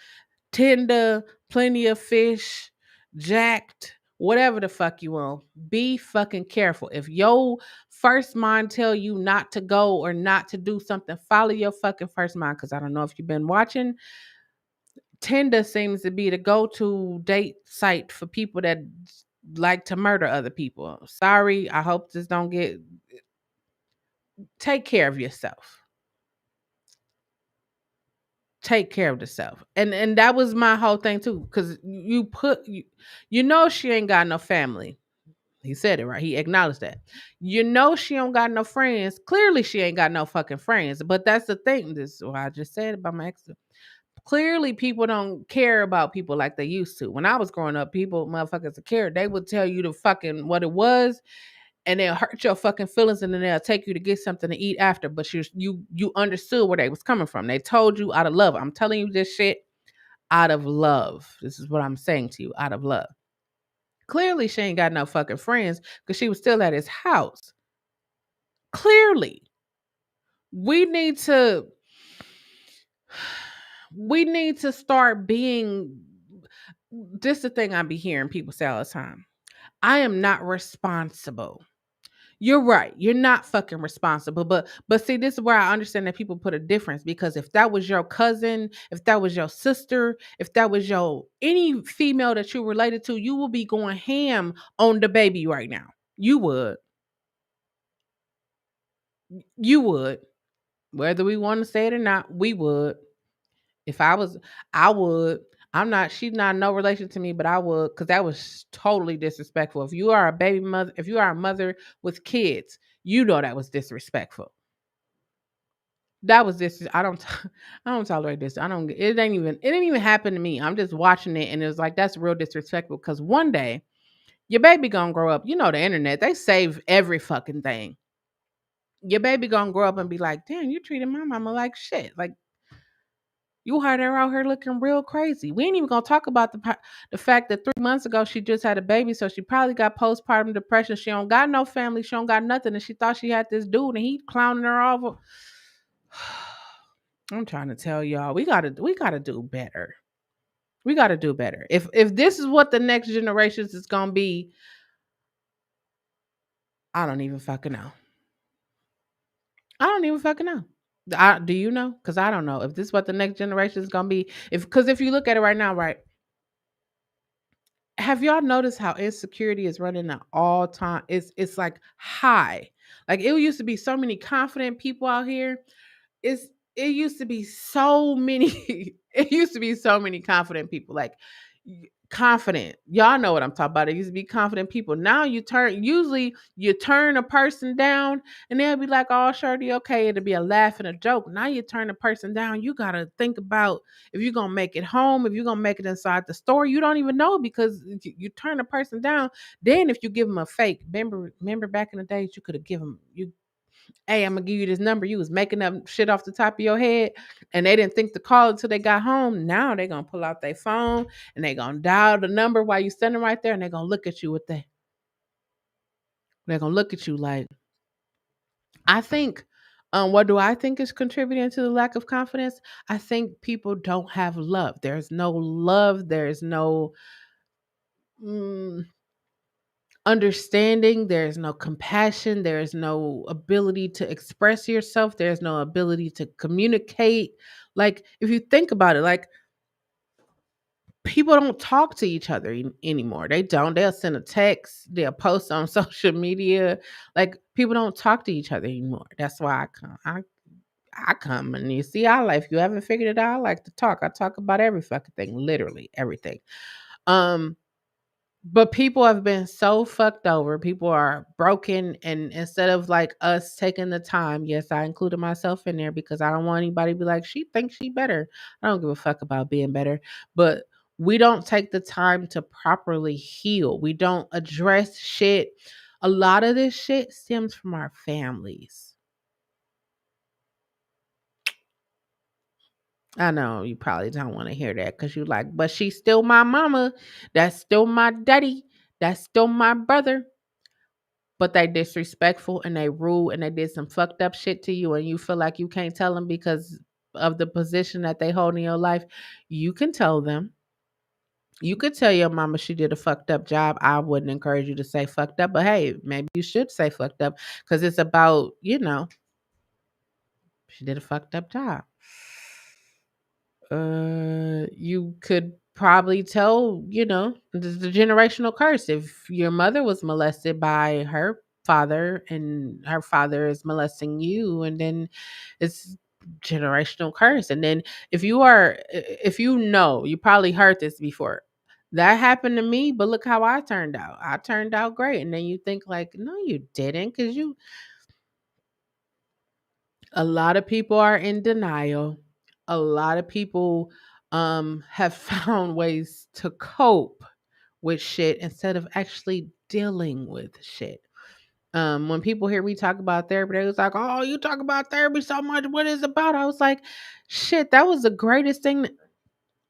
Tinder, plenty of fish, jacked, whatever the fuck you want. Be fucking careful. If your first mind tell you not to go or not to do something, follow your fucking first mind. Because I don't know if you've been watching. Tinder seems to be the go-to date site for people that like to murder other people. Sorry, I hope this don't get. Take care of yourself. Take care of yourself. And that was my whole thing too. Cause you know she ain't got no family. He said it right. He acknowledged that. You know she don't got no friends. Clearly she ain't got no fucking friends. But that's the thing. This is what I just said about my ex. Clearly people don't care about people like they used to. When I was growing up, people motherfuckers cared. They would tell you the fucking what it was and they'll hurt your fucking feelings and then they'll take you to get something to eat after. But you understood where they was coming from. They told you out of love. I'm telling you this shit out of love. This is what I'm saying to you, out of love. Clearly she ain't got no fucking friends because she was still at his house. Clearly. We need to We need to start being this the thing I be hearing people say all the time. I am not responsible. You're right. You're not fucking responsible. But see, this is where I understand that people put a difference because if that was your cousin, if that was your sister, if that was your any female that you related to, you will be going ham on the baby right now. You would. You would. Whether we want to say it or not, we would. If I was, I would. I'm not, she's not no relation to me, but I would, because that was totally disrespectful. If you are a baby mother, if you are a mother with kids, you know that was disrespectful. That was this. I don't tolerate this. I don't. It didn't even happen to me. I'm just watching it, and it was like that's real disrespectful. Because one day your baby gonna grow up. You know the internet. They save every fucking thing. Your baby gonna grow up and be like, "Damn, you treated my mama like shit." Like you had her out here looking real crazy. We ain't even gonna talk about the fact that 3 months ago she just had a baby, so she probably got postpartum depression. She don't got no family. She don't got nothing, and she thought she had this dude, and he clowning her off. I'm trying to tell y'all, we gotta do better. We gotta do better. If this is what the next generations is gonna be, I don't even fucking know. I don't even fucking know. Do you know? Because I don't know if this is what the next generation is gonna be. If you look at it right now, right? Have y'all noticed how insecurity is running at all time? It's like high. Like it used to be so many confident people out here. It's it used to be so many it used to be so many confident people like confident, y'all know what I'm talking about. It used to be confident people. Now you turn a person down and they'll be like, oh shorty, okay, it'll be a laugh and a joke. Now you turn a person down, you gotta think about if you're gonna make it home, if you're gonna make it inside the store. You don't even know because you turn a person down. Then if you give them a fake, remember back in the days you could have given you, hey, I'm gonna give you this number. You was making up shit off the top of your head, and they didn't think to call until they got home. Now they gonna pull out their phone and they gonna dial the number while you standing right there, and they gonna look at you with that. They're gonna look at you like, I think. What do I think is contributing to the lack of confidence? I think people don't have love. There's no love. There's no mm, understanding, there's no compassion, there's no ability to express yourself, there's no ability to communicate. Like if you think about it, like people don't talk to each other anymore. They don't. They'll send a text, they'll post on social media. Like people don't talk to each other anymore. That's why I come and you see I like, if you haven't figured it out, I like to talk. I talk about every fucking thing, literally everything. Um But people have been so fucked over. People are broken. And instead of like us taking the time, yes, I included myself in there because I don't want anybody to be like, she thinks she better. I don't give a fuck about being better. But we don't take the time to properly heal. We don't address shit. A lot of this shit stems from our families. I know you probably don't want to hear that because you like, but she's still my mama. That's still my daddy. That's still my brother, but they disrespectful and they rude and they did some fucked up shit to you and you feel like you can't tell them because of the position that they hold in your life, you can tell them. You could tell your mama she did a fucked up job. I wouldn't encourage you to say fucked up, but hey, maybe you should say fucked up because it's about, she did a fucked up job. You could probably tell, the generational curse. If your mother was molested by her father and her father is molesting you, and then it's generational curse. And then if you probably heard this before. That happened to me, but look how I turned out. I turned out great. And then you think like, no, you didn't, because a lot of people are in denial. A lot of people have found ways to cope with shit instead of actually dealing with shit. When people hear me talk about therapy, they was like, "Oh, you talk about therapy so much. What is it about?" I was like, "Shit, that was the greatest thing."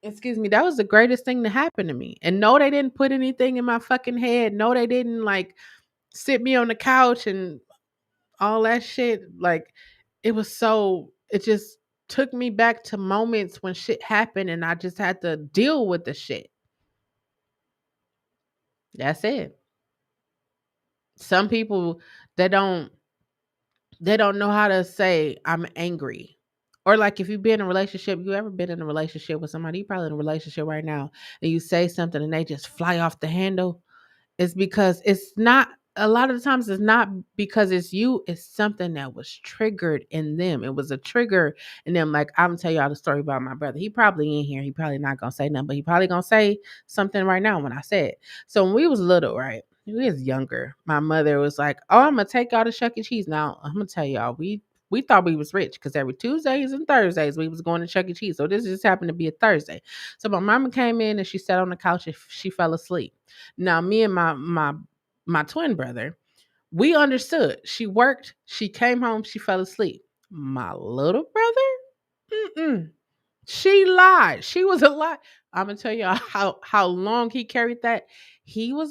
Excuse me, that was the greatest thing to happen to me. And no, they didn't put anything in my fucking head. No, they didn't like sit me on the couch and all that shit. Like it was so. It just took me back to moments when shit happened and I just had to deal with the shit. That's it. Some people, they don't they don't know how to say I'm angry. Or like if you've been in a relationship, you ever been in a relationship with somebody, you probably in a relationship right now, and you say something and they just fly off the handle. It's because it's not, a lot of the times it's not because it's you, it's something that was triggered in them. It was a trigger in them. Like I'm gonna tell y'all the story about my brother. He probably in here. He probably not gonna say nothing, but he probably gonna say something right now when I say it. So when we was little, right? We was younger. My mother was like, "Oh, I'm gonna take y'all to Chuck E. Cheese." Now I'm gonna tell y'all, we thought we was rich because every Tuesdays and Thursdays we was going to Chuck E. Cheese. So this just happened to be a Thursday. So my mama came in and she sat on the couch and she fell asleep. Now me and my twin brother, we understood. She worked, she came home, she fell asleep. My little brother, mm-mm. She lied. She was a lie. I'm gonna tell y'all how long he carried that. She was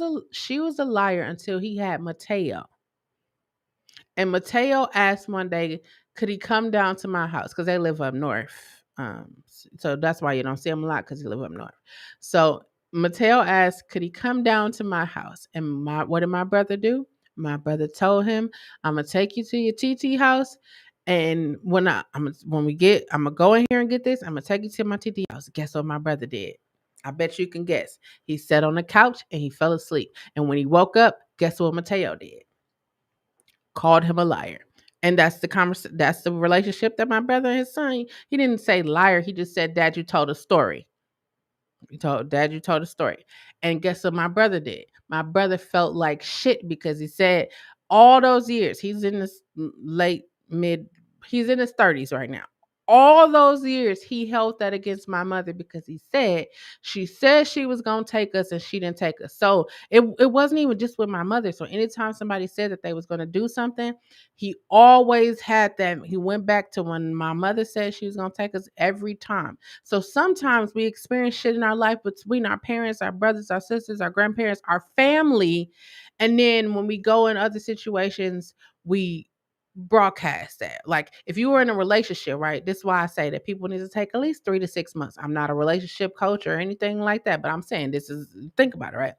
a liar until he had Mateo. And Mateo asked one day, could he come down to my house? Because they live up north. So that's why you don't see him a lot, because he live up north. So Mateo asked, could he come down to my house? And what did my brother do? My brother told him, I'm gonna take you to your TT house. And I'm gonna go in here and get this. I'm gonna take you to my TT house. Guess what my brother did? I bet you can guess. He sat on the couch and he fell asleep. And when he woke up, guess what Mateo did? Called him a liar. And that's the relationship that my brother and his son, he didn't say liar, he just said, Dad, you told a story. You told a story. And guess what my brother did? My brother felt like shit because he said all those years, he's in his late mid, he's in his 30s right now. All those years he held that against my mother because she said she was gonna take us and she didn't take us. So it wasn't even just with my mother. So anytime somebody said that they was gonna do something, he always had that. He went back to when my mother said she was gonna take us every time. So sometimes we experience shit in our life between our parents, our brothers, our sisters, our grandparents, our family. And then when we go in other situations, we broadcast that. Like if you were in a relationship, right? This is why I say that people need to take at least 3 to 6 months. I'm not a relationship coach or anything like that, but I'm saying think about it, right?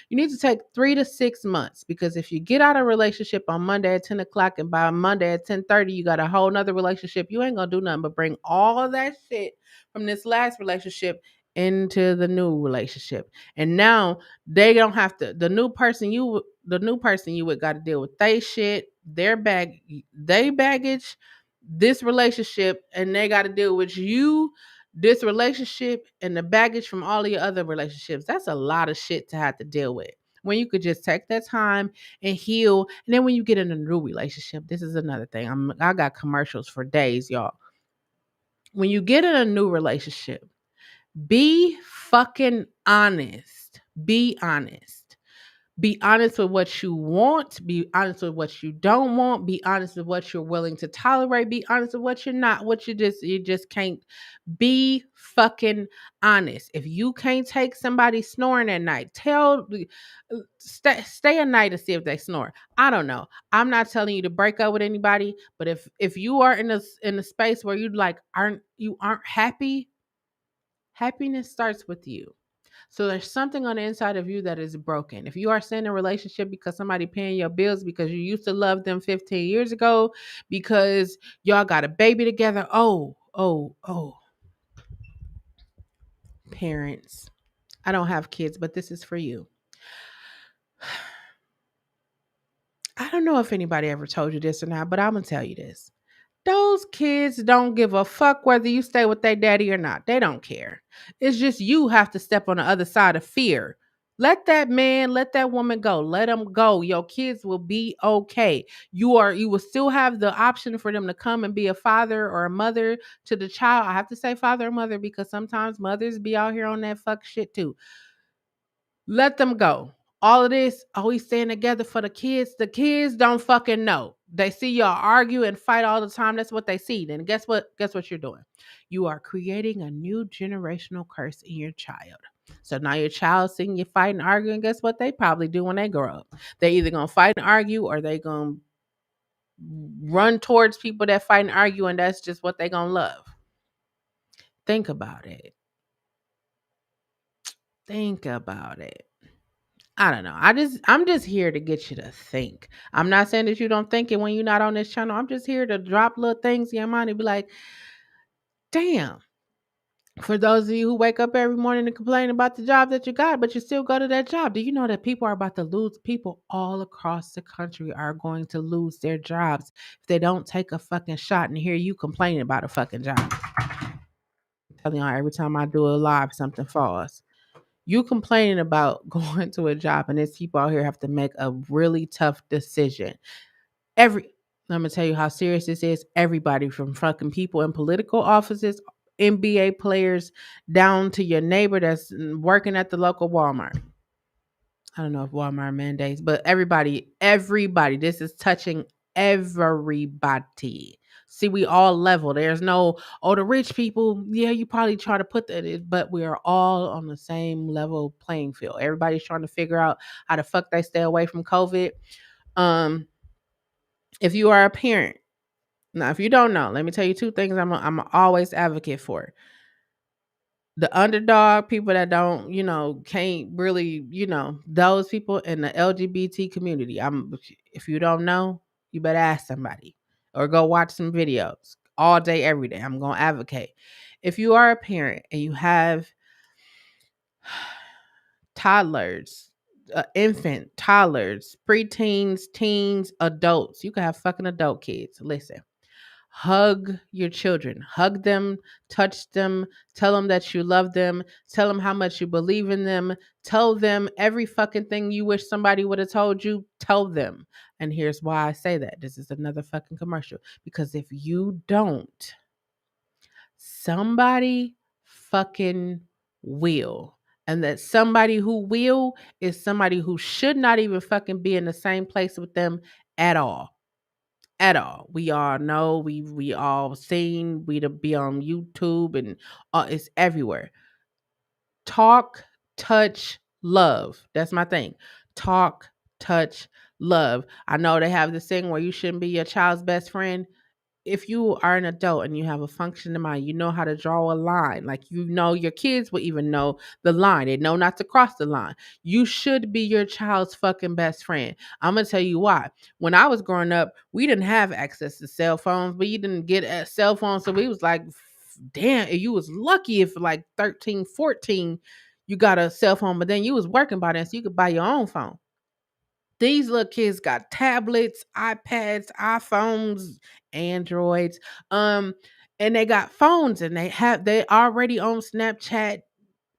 You need to take 3 to 6 months, because if you get out of a relationship on Monday at 10 o'clock and by Monday at 10:30, you got a whole nother relationship, you ain't gonna do nothing but bring all of that shit from this last relationship into the new relationship. And now they don't have to, the new person you would got to deal with they shit, they baggage, this relationship, and they got to deal with you, this relationship, and the baggage from all of your other relationships. That's a lot of shit to have to deal with, when you could just take that time and heal. And then when you get in a new relationship, this is another thing. I got commercials for days, y'all. When you get in a new relationship, be fucking honest. Be honest. Be honest with what you want. Be honest with what you don't want. Be honest with what you're willing to tolerate. Be honest with what you're not. What you just can't. Be fucking honest. If you can't take somebody snoring at night, stay a night to see if they snore. I don't know. I'm not telling you to break up with anybody, but if you are in a space where you aren't happy, happiness starts with you. So there's something on the inside of you that is broken. If you are in a relationship because somebody paying your bills, because you used to love them 15 years ago, because y'all got a baby together. Oh. Parents, I don't have kids, but this is for you. I don't know if anybody ever told you this or not, but I'm going to tell you this. Those kids don't give a fuck whether you stay with their daddy or not. They don't care. It's just you have to step on the other side of fear. Let that woman go. Let them go. Your kids will be okay. You will still have the option for them to come and be a father or a mother to the child. I have to say father or mother because sometimes mothers be out here on that fuck shit too. Let them go. All of this, we staying together for the kids. The kids don't fucking know. They see y'all argue and fight all the time. That's what they see. Then guess what? Guess what you're doing? You are creating a new generational curse in your child. So now your child seeing you fight and argue, and guess what they probably do when they grow up? They either gonna fight and argue, or they gonna run towards people that fight and argue, and that's just what they gonna love. Think about it. Think about it. I don't know. I'm just here to get you to think. I'm not saying that you don't think it when you're not on this channel. I'm just here to drop little things in your mind and be like, damn. For those of you who wake up every morning and complain about the job that you got, but you still go to that job, do you know that people are about to lose? People all across the country are going to lose their jobs if they don't take a fucking shot and hear you complaining about a fucking job. I'm telling you, every time I do a live, something falls. You complaining about going to a job, and there's people out here have to make a really tough decision. Every I'm gonna tell you how serious this is. Everybody from fucking people in political offices, NBA players, down to your neighbor that's working at the local Walmart. I don't know if Walmart mandates, but everybody. This is touching everybody. See, we all level. There's no, oh, the rich people, yeah, you probably try to put that in, but we are all on the same level playing field. Everybody's trying to figure out how the fuck they stay away from COVID. Um, if you are a parent, now if you don't know, let me tell you two things I'm always advocate for. The underdog people that don't, can't really, those people in the LGBT community. If you don't know, you better ask somebody or go watch some videos all day, every day. I'm going to advocate. If you are a parent and you have toddlers, infant, toddlers, preteens, teens, adults, you can have fucking adult kids. Listen. Hug your children. Hug them, touch them, tell them that you love them, tell them how much you believe in them, tell them every fucking thing you wish somebody would have told you, tell them. And here's why I say that. This is another fucking commercial. Because if you don't, somebody fucking will. And that somebody who will is somebody who should not even fucking be in the same place with them at all. At all. We all know, we all seen, we to be on YouTube and it's everywhere. Talk, touch, love. That's my thing. Talk, touch, love. I know they have this thing where you shouldn't be your child's best friend. If you are an adult and you have a functioning mind, you know how to draw a line. Like, your kids will even know the line. They know not to cross the line. You should be your child's fucking best friend. I'm going to tell you why. When I was growing up, we didn't have access to cell phones, but you didn't get a cell phone. So we was like, damn, you was lucky if like 13, 14, you got a cell phone, but then you was working by then so you could buy your own phone. These little kids got tablets, iPads, iPhones, Androids, and they got phones and they already on Snapchat,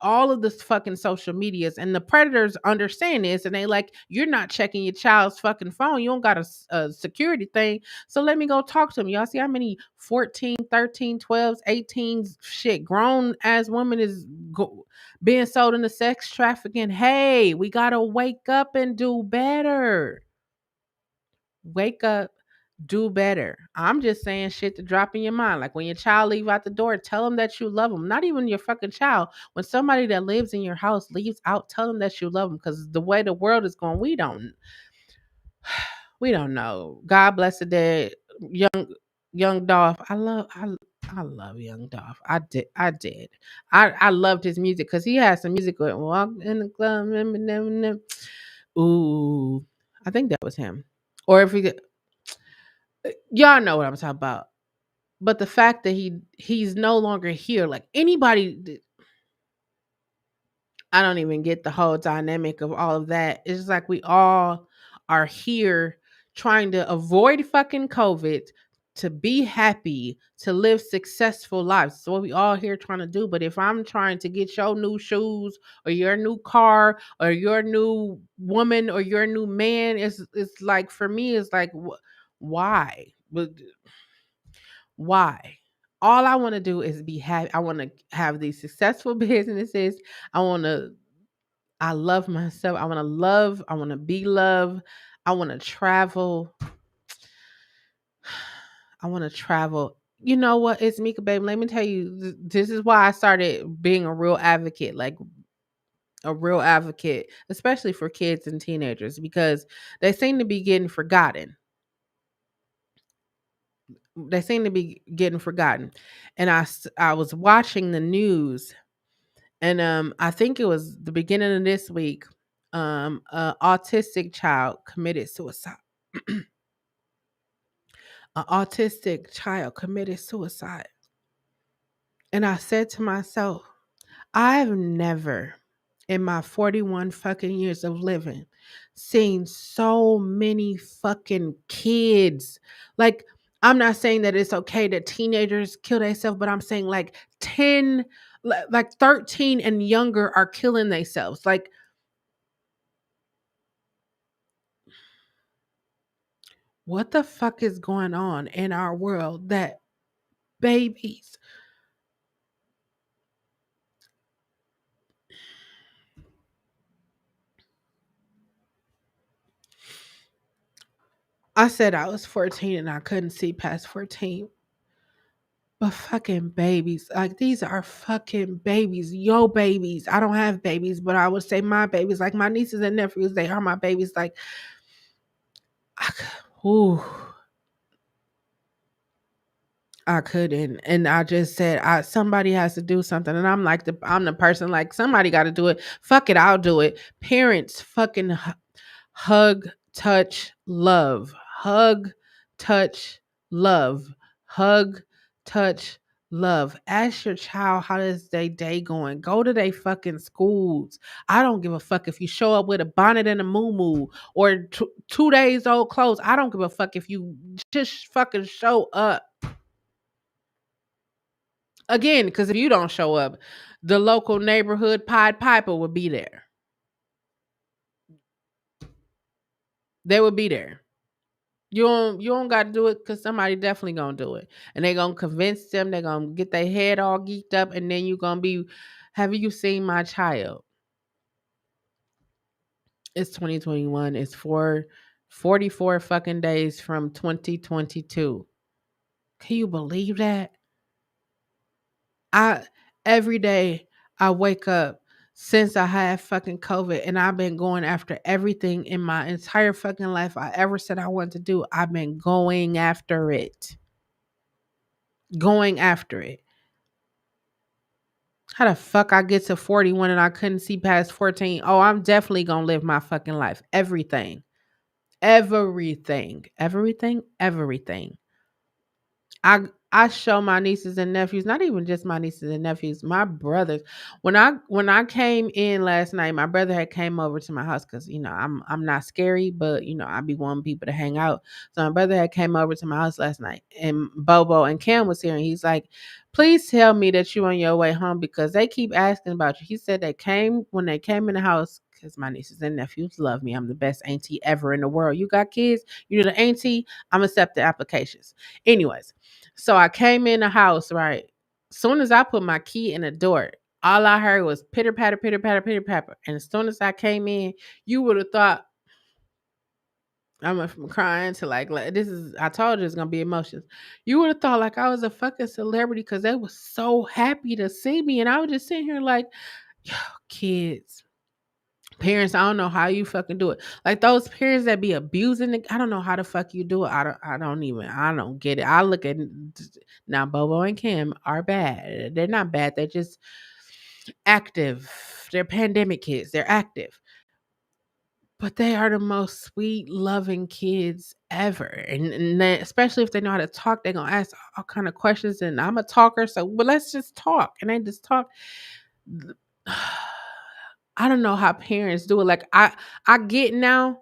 all of this fucking social medias, and the predators understand this and they like, you're not checking your child's fucking phone, you don't got a security thing, so let me go talk to them. Y'all see how many 14, 13, 12, 18 shit grown ass women is being sold into sex trafficking? Hey, we gotta wake up and do better. Wake up, do better. I'm just saying shit to drop in your mind. Like when your child leave out the door, tell them that you love them. Not even your fucking child. When somebody that lives in your house leaves out, tell them that you love them. Because the way the world is going, we don't know. God bless the dead. Young Dolph. I love Young Dolph. I did. I loved his music because he had some music going. Walk in the club. Ooh, I think that was him. Or if he, y'all know what I'm talking about. But the fact that he's no longer here, like anybody, I don't even get the whole dynamic of all of that. It's just like we all are here trying to avoid fucking COVID, to be happy, to live successful lives. So what we all here trying to do. But if I'm trying to get your new shoes or your new car or your new woman or your new man, it's like, for me, it's like, why? But why? All I want to do is be happy. I want to have these successful businesses. I love myself. I want to love. I want to be loved. I want to travel. I want to travel. You know what? It's Mika, baby. Let me tell you, this is why I started being a real advocate, like a real advocate, especially for kids and teenagers, because they seem to be getting forgotten. They seem to be getting forgotten. And I was watching the news, and I think it was the beginning of this week. A autistic child committed suicide. An autistic child committed suicide. And I said to myself, I've never in my 41 fucking years of living seen so many fucking kids. Like, I'm not saying that it's okay that teenagers kill themselves, but I'm saying like 10, like 13 and younger are killing themselves. Like, what the fuck is going on in our world that babies? I said I was 14 and I couldn't see past 14. But fucking babies, like these are fucking babies, yo babies. I don't have babies, but I would say my babies, like my nieces and nephews, they are my babies. Like, ooh, I couldn't, and I just said, somebody has to do something, and I'm the person like somebody got to do it. Fuck it, I'll do it. Parents, fucking hug, touch, love. Hug, touch, love. Hug, touch, love. Ask your child how is their day going. Go to their fucking schools. I don't give a fuck if you show up with a bonnet and a moo or 2 days old clothes. I don't give a fuck if you just fucking show up. Again, because if you don't show up, the local neighborhood Pied Piper will be there. They will be there. You don't got to do it because somebody definitely gonna do it, and they gonna convince them. They gonna get their head all geeked up, and then you gonna be. Have you seen my child? It's 2021. It's 44 fucking days from 2022. Can you believe that? I every day I wake up since I had fucking COVID, and I've been going after everything in my entire fucking life I ever said I wanted to do. I've been going after it. Going after it. How the fuck I get to 41 and I couldn't see past 14? Oh, I'm definitely gonna live my fucking life. Everything. Everything. Everything. Everything. I show my nieces and nephews, not even just my nieces and nephews, my brothers. When I came in last night, my brother had came over to my house because I'm not scary, but I be wanting people to hang out. So my brother had came over to my house last night, and Bobo and Cam was here, and he's like, "Please tell me that you on your way home because they keep asking about you." He said they came when they came in the house. Because my nieces and nephews love me. I'm the best auntie ever in the world. You got kids? You know the auntie? I'm accepting applications. Anyways, so I came in the house, right? Soon as I put my key in the door, all I heard was pitter patter, pitter patter, pitter patter. And as soon as I came in, you would have thought I went from crying to like this is. I told you it's gonna be emotions. You would have thought like I was a fucking celebrity because they were so happy to see me, and I was just sitting here like, yo, kids. Parents, I don't know how you fucking do it. Like those parents that be abusing I don't know how the fuck you do it. I don't get it. I look at now Bobo and Kim are bad. They're not bad. They're just active. They're pandemic kids. They're active. But they are the most sweet, loving kids ever. And especially if they know how to talk, they're gonna ask all kind of questions. And I'm a talker, so well, let's just talk. And they just talk. I don't know how parents do it. Like I get now.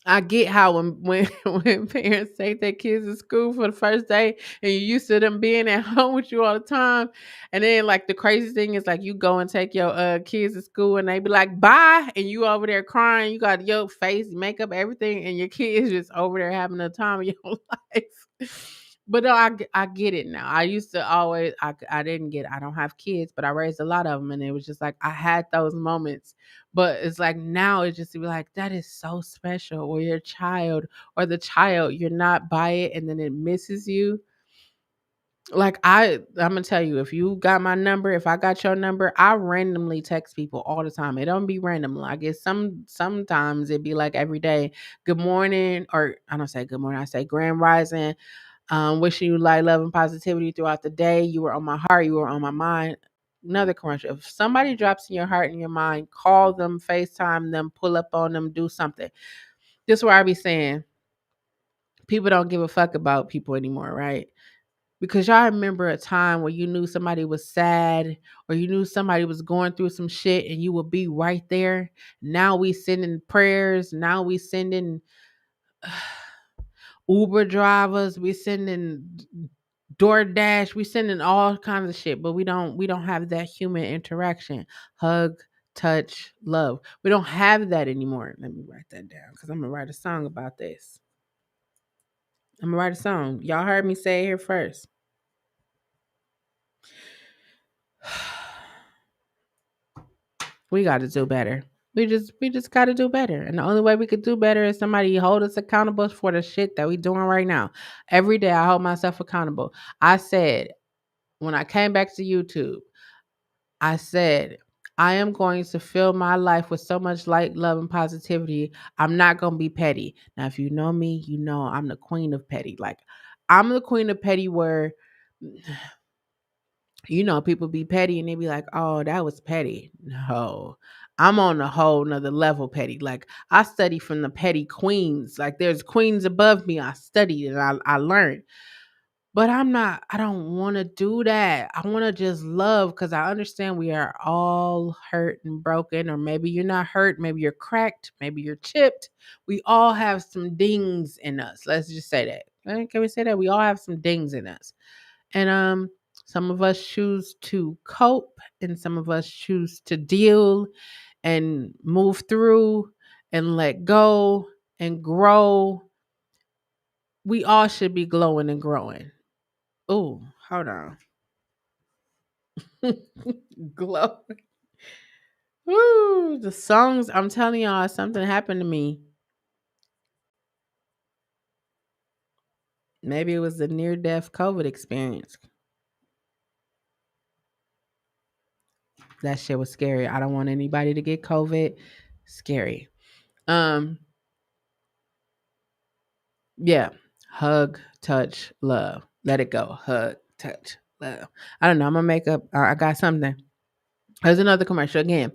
I get how when when parents take their kids to school for the first day and you used to them being at home with you all the time. And then like the crazy thing is like you go and take your kids to school and they be like, bye, and you over there crying, you got your face, makeup, everything, and your kids just over there having the time of your life. But no, I get it now. I used to always I didn't get I don't have kids, but I raised a lot of them, and it was just like I had those moments. But it's like now it just be like that is so special, or your child or the child you're not by it, and then it misses you. Like I'm gonna tell you, if you got my number, if I got your number, I randomly text people all the time. It don't be random. Like it's sometimes it be like every day, good morning, or I don't say good morning, I say grand rising. Wishing you light, love, and positivity throughout the day. You were on my heart, you were on my mind. Another commercial. If somebody drops in your heart and your mind, call them, FaceTime them, pull up on them, do something. This is where I be saying people don't give a fuck about people anymore, right? Because y'all remember a time where you knew somebody was sad or you knew somebody was going through some shit and you would be right there. Now we sending prayers. Now we sending Uber drivers. We sending DoorDash. We sending all kinds of shit, but we don't have that human interaction. Hug, touch, love. We don't have that anymore. Let me write that down because I'm gonna write a song about this. I'm gonna write a song. Y'all heard me say it here first. We got to do better. We just got to do better. And the only way we could do better is somebody hold us accountable for the shit that we doing right now. Every day I hold myself accountable. I said when I came back to YouTube, I said I am going to fill my life with so much light, love, and positivity. I'm not going to be petty. Now, if you know me, you know I'm the queen of petty. Like I'm the queen of petty where people be petty and they be like, oh, that was petty. No, I'm on a whole nother level petty. Like I study from the petty queens. Like there's queens above me. I studied and I learned. But I don't want to do that. I want to just love because I understand we are all hurt and broken, or maybe you're not hurt, maybe you're cracked, maybe you're chipped. We all have some dings in us. Let's just say that. Can we say that? We all have some dings in us. And some of us choose to cope and some of us choose to deal and move through and let go and grow. We all should be glowing and growing. Oh, hold on. Glow. Woo, the songs, I'm telling y'all, something happened to me. Maybe it was the near death COVID experience. That shit was scary. I don't want anybody to get COVID. Scary. Um, Yeah. Hug, touch, love. Let it go. Hug, touch, love. I don't know. I'm gonna make up. I got something. There's another commercial again.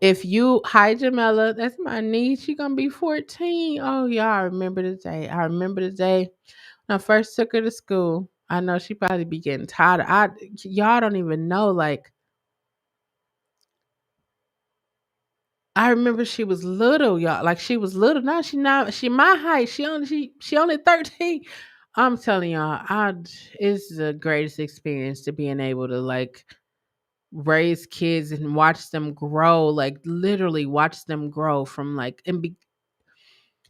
If you hi Jamela, that's my niece. She gonna be 14. Oh yeah, I remember the day. I remember the day when I first took her to school. I know she probably be getting tired. Y'all don't even know. Like I remember she was little, y'all. Like she was little. Now she my height. She only 13. I'm telling y'all, it's the greatest experience to being able to like raise kids and watch them grow, like literally watch them grow from like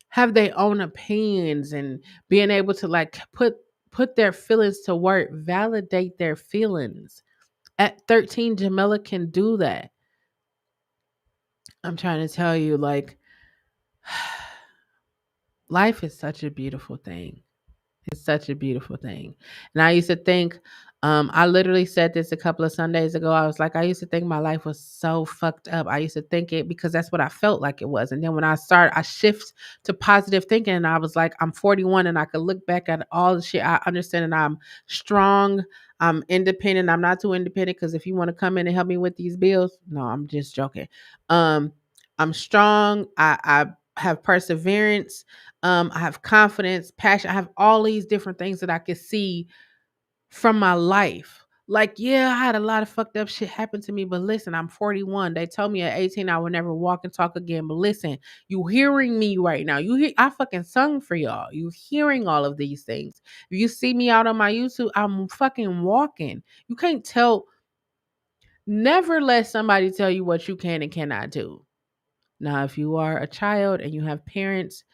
have their own opinions and being able to like put their feelings to work, validate their feelings. At 13, Jamila can do that. I'm trying to tell you, like life is such a beautiful thing. It's such a beautiful thing. And I used to think, I literally said this a couple of Sundays ago. I was like, I used to think my life was so fucked up. I used to think it because that's what I felt like it was. And then when I shift to positive thinking and I was like, I'm 41 and I could look back at all the shit. I understand and I'm strong. I'm independent. I'm not too independent because if you want to come in and help me with these bills, no, I'm just joking. Um, I'm strong. I have perseverance. I have confidence, passion. I have all these different things that I can see from my life. Like, yeah, I had a lot of fucked up shit happen to me, but listen, I'm 41. They told me at 18 I would never walk and talk again. But listen, you hearing me right now. I fucking sung for y'all. You hearing all of these things. If you see me out on my YouTube, I'm fucking walking. You can't tell, never let somebody tell you what you can and cannot do. Now, if you are a child and you have parents,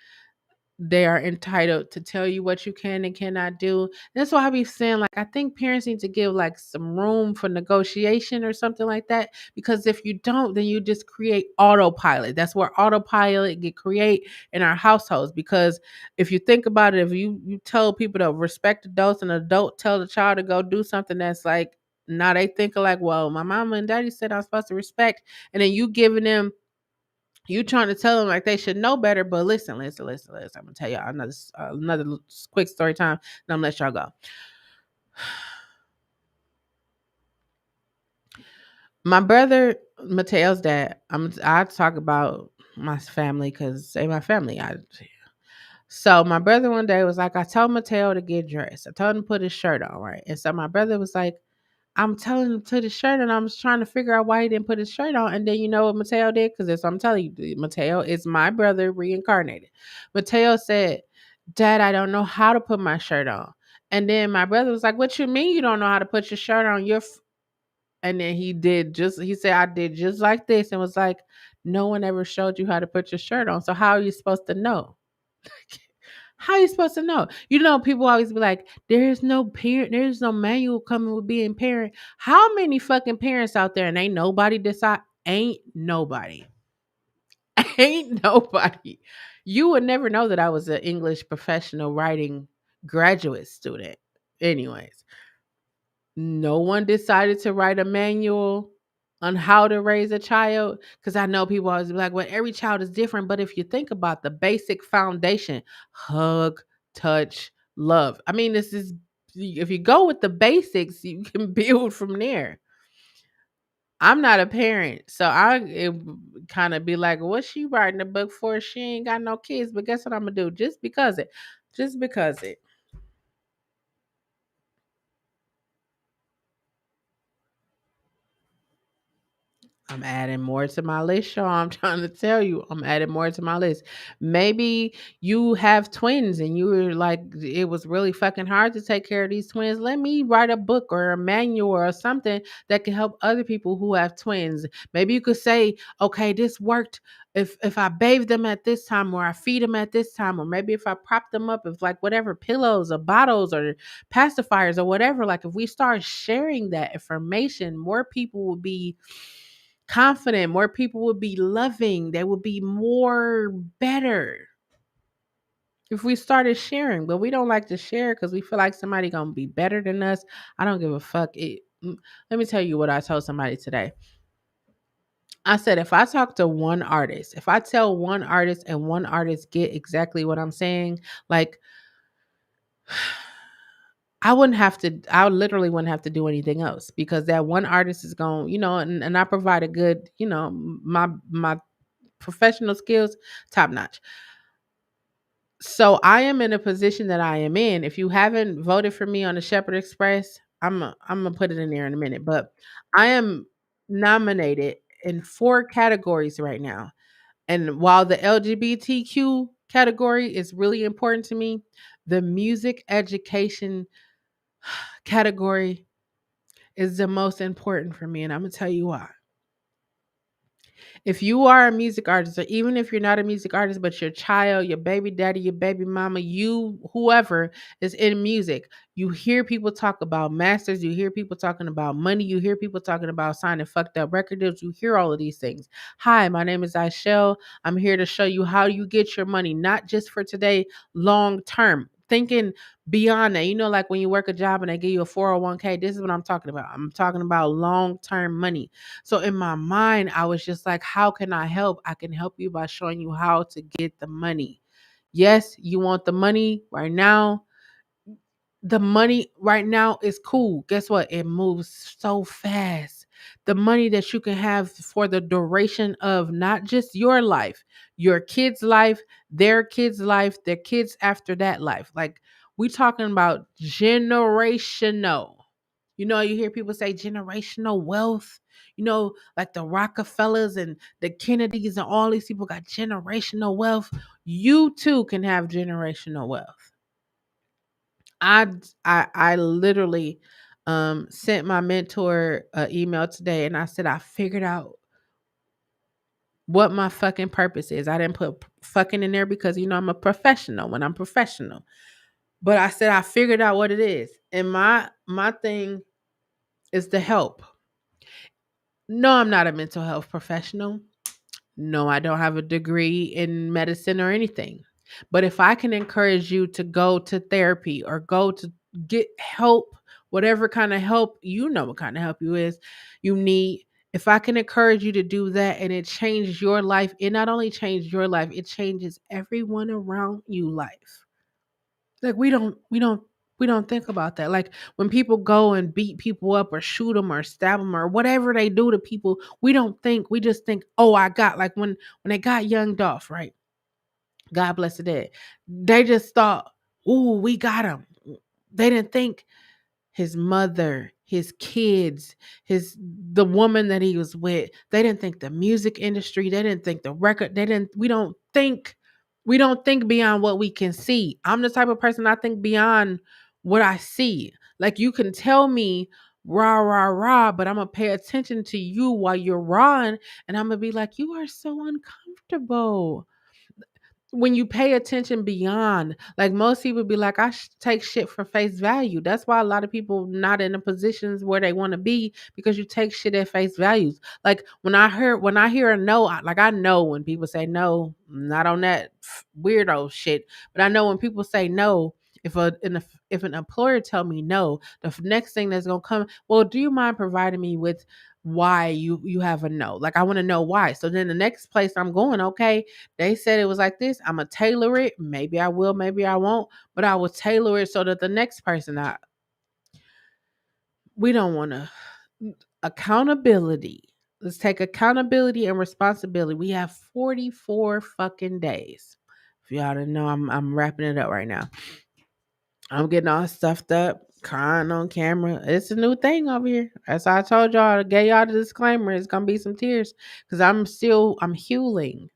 they are entitled to tell you what you can and cannot do. That's why I be saying, like, I think parents need to give like some room for negotiation or something like that. Because if you don't, then you just create autopilot. That's where autopilot get create in our households. Because if you think about it, if you tell people to respect adults and an adult tell the child to go do something that's like, now they think like, well, my mama and daddy said I'm supposed to respect, and then you giving them, you trying to tell them like they should know better. But listen. I'm gonna tell y'all another quick story time, and I'm gonna let y'all go. My brother Mateo's dad. I talk about my family because they my family. So my brother one day was like, I told Mateo to get dressed. I told him to put his shirt on, right? And so my brother was like, I'm telling him to put his shirt on. I was trying to figure out why he didn't put his shirt on. And then you know what Mateo did? Because that's what I'm telling you. Mateo is my brother reincarnated. Mateo said, Dad, I don't know how to put my shirt on. And then my brother was like, what you mean you don't know how to put your shirt on? And then he said, I did just like this, and was like, no one ever showed you how to put your shirt on. So how are you supposed to know? How are you supposed to know? You know, people always be like, there's no manual coming with being parent. How many fucking parents out there and ain't nobody decide? Ain't nobody. Ain't nobody. You would never know that I was an English professional writing graduate student. Anyways, no one decided to write a manual on how to raise a child, because I know people always be like, well, every child is different. But if you think about the basic foundation, hug, touch, love. I mean, this is, if you go with the basics, you can build from there. I'm not a parent, so I kind of be like, what's she writing a book for? She ain't got no kids. But guess what I'm gonna do? Just because it. I'm adding more to my list, y'all. I'm trying to tell you, I'm adding more to my list. Maybe you have twins and you were like, it was really fucking hard to take care of these twins. Let me write a book or a manual or something that can help other people who have twins. Maybe you could say, okay, this worked if I bathe them at this time, or I feed them at this time, or maybe if I prop them up, if like whatever pillows or bottles or pacifiers or whatever, like if we start sharing that information, more people will be confident, more people would be loving, they would be more better if we started sharing. But we don't like to share because we feel like somebody gonna be better than us. I don't give a fuck. Let me tell you what I told somebody today. I said, if I talk to one artist, if I tell one artist and one artist get exactly what I'm saying, like, I literally wouldn't have to do anything else, because that one artist is going, and I provide a good, my professional skills, top notch. So I am in a position that I am in. If you haven't voted for me on the Shepherd Express, I'm gonna put it in there in a minute. But I am nominated in 4 categories right now. And while the LGBTQ category is really important to me, the music education category is the most important for me. And I'm gonna tell you why. If you are a music artist, or even if you're not a music artist, but your child, your baby daddy, your baby mama, you, whoever is in music, you hear people talk about masters, you hear people talking about money, you hear people talking about signing fucked up record deals, you hear all of these things. Hi, my name is Chelle. I'm here to show you how you get your money, not just for today, long term. Thinking beyond that, like when you work a job and they give you a 401k, this is what I'm talking about. I'm talking about long term money. So in my mind, I was just like, how can I help? I can help you by showing you how to get the money. Yes, you want the money right now. The money right now is cool. Guess what? It moves so fast. The money that you can have for the duration of not just your life, your kids' life, their kids after that life. Like, we talking about generational. You hear people say generational wealth. Like the Rockefellers and the Kennedys and all these people got generational wealth. You too can have generational wealth. I literally sent my mentor an email today, and I said I figured out what my fucking purpose is. I didn't put fucking in there because I'm a professional when I'm professional. But I said I figured out what it is. And my thing is to help. No, I'm not a mental health professional. No, I don't have a degree in medicine or anything. But if I can encourage you to go to therapy or go to get help, whatever kind of help, what kind of help you need. If I can encourage you to do that and it changes your life, it not only changes your life, it changes everyone around you life. Like we don't think about that. Like when people go and beat people up or shoot them or stab them or whatever they do to people, we don't think. We just think, oh, I got like when they got young Dolph, right? God bless the dead. They just thought, ooh, we got him. They didn't think his mother, his kids, the woman that he was with. They didn't think the music industry, they didn't think the record, we don't think beyond what we can see. I'm the type of person I think beyond what I see. Like you can tell me rah rah rah, but I'm gonna pay attention to you while you're rawing, and I'm gonna be like, you are so uncomfortable when you pay attention beyond. Like most people be like, I take shit for face value. That's why a lot of people not in the positions where they want to be, because you take shit at face values. Like when I hear a no, I know when people say no, not on that weirdo shit, but I know when people say no. If an employer tell me no, the next thing that's gonna come, well, do you mind providing me with why you have a no? Like I want to know why. So then the next place I'm going, okay, they said it was like this. I'm going to tailor it. Maybe I will, maybe I won't, but I will tailor it so that the next person, we don't want to. Accountability. Let's take accountability and responsibility. We have 44 fucking days. If y'all didn't know, I'm wrapping it up right now. I'm getting all stuffed up, crying on camera. It's a new thing over here. As I told y'all, I gave y'all the disclaimer. It's gonna be some tears because I'm healing.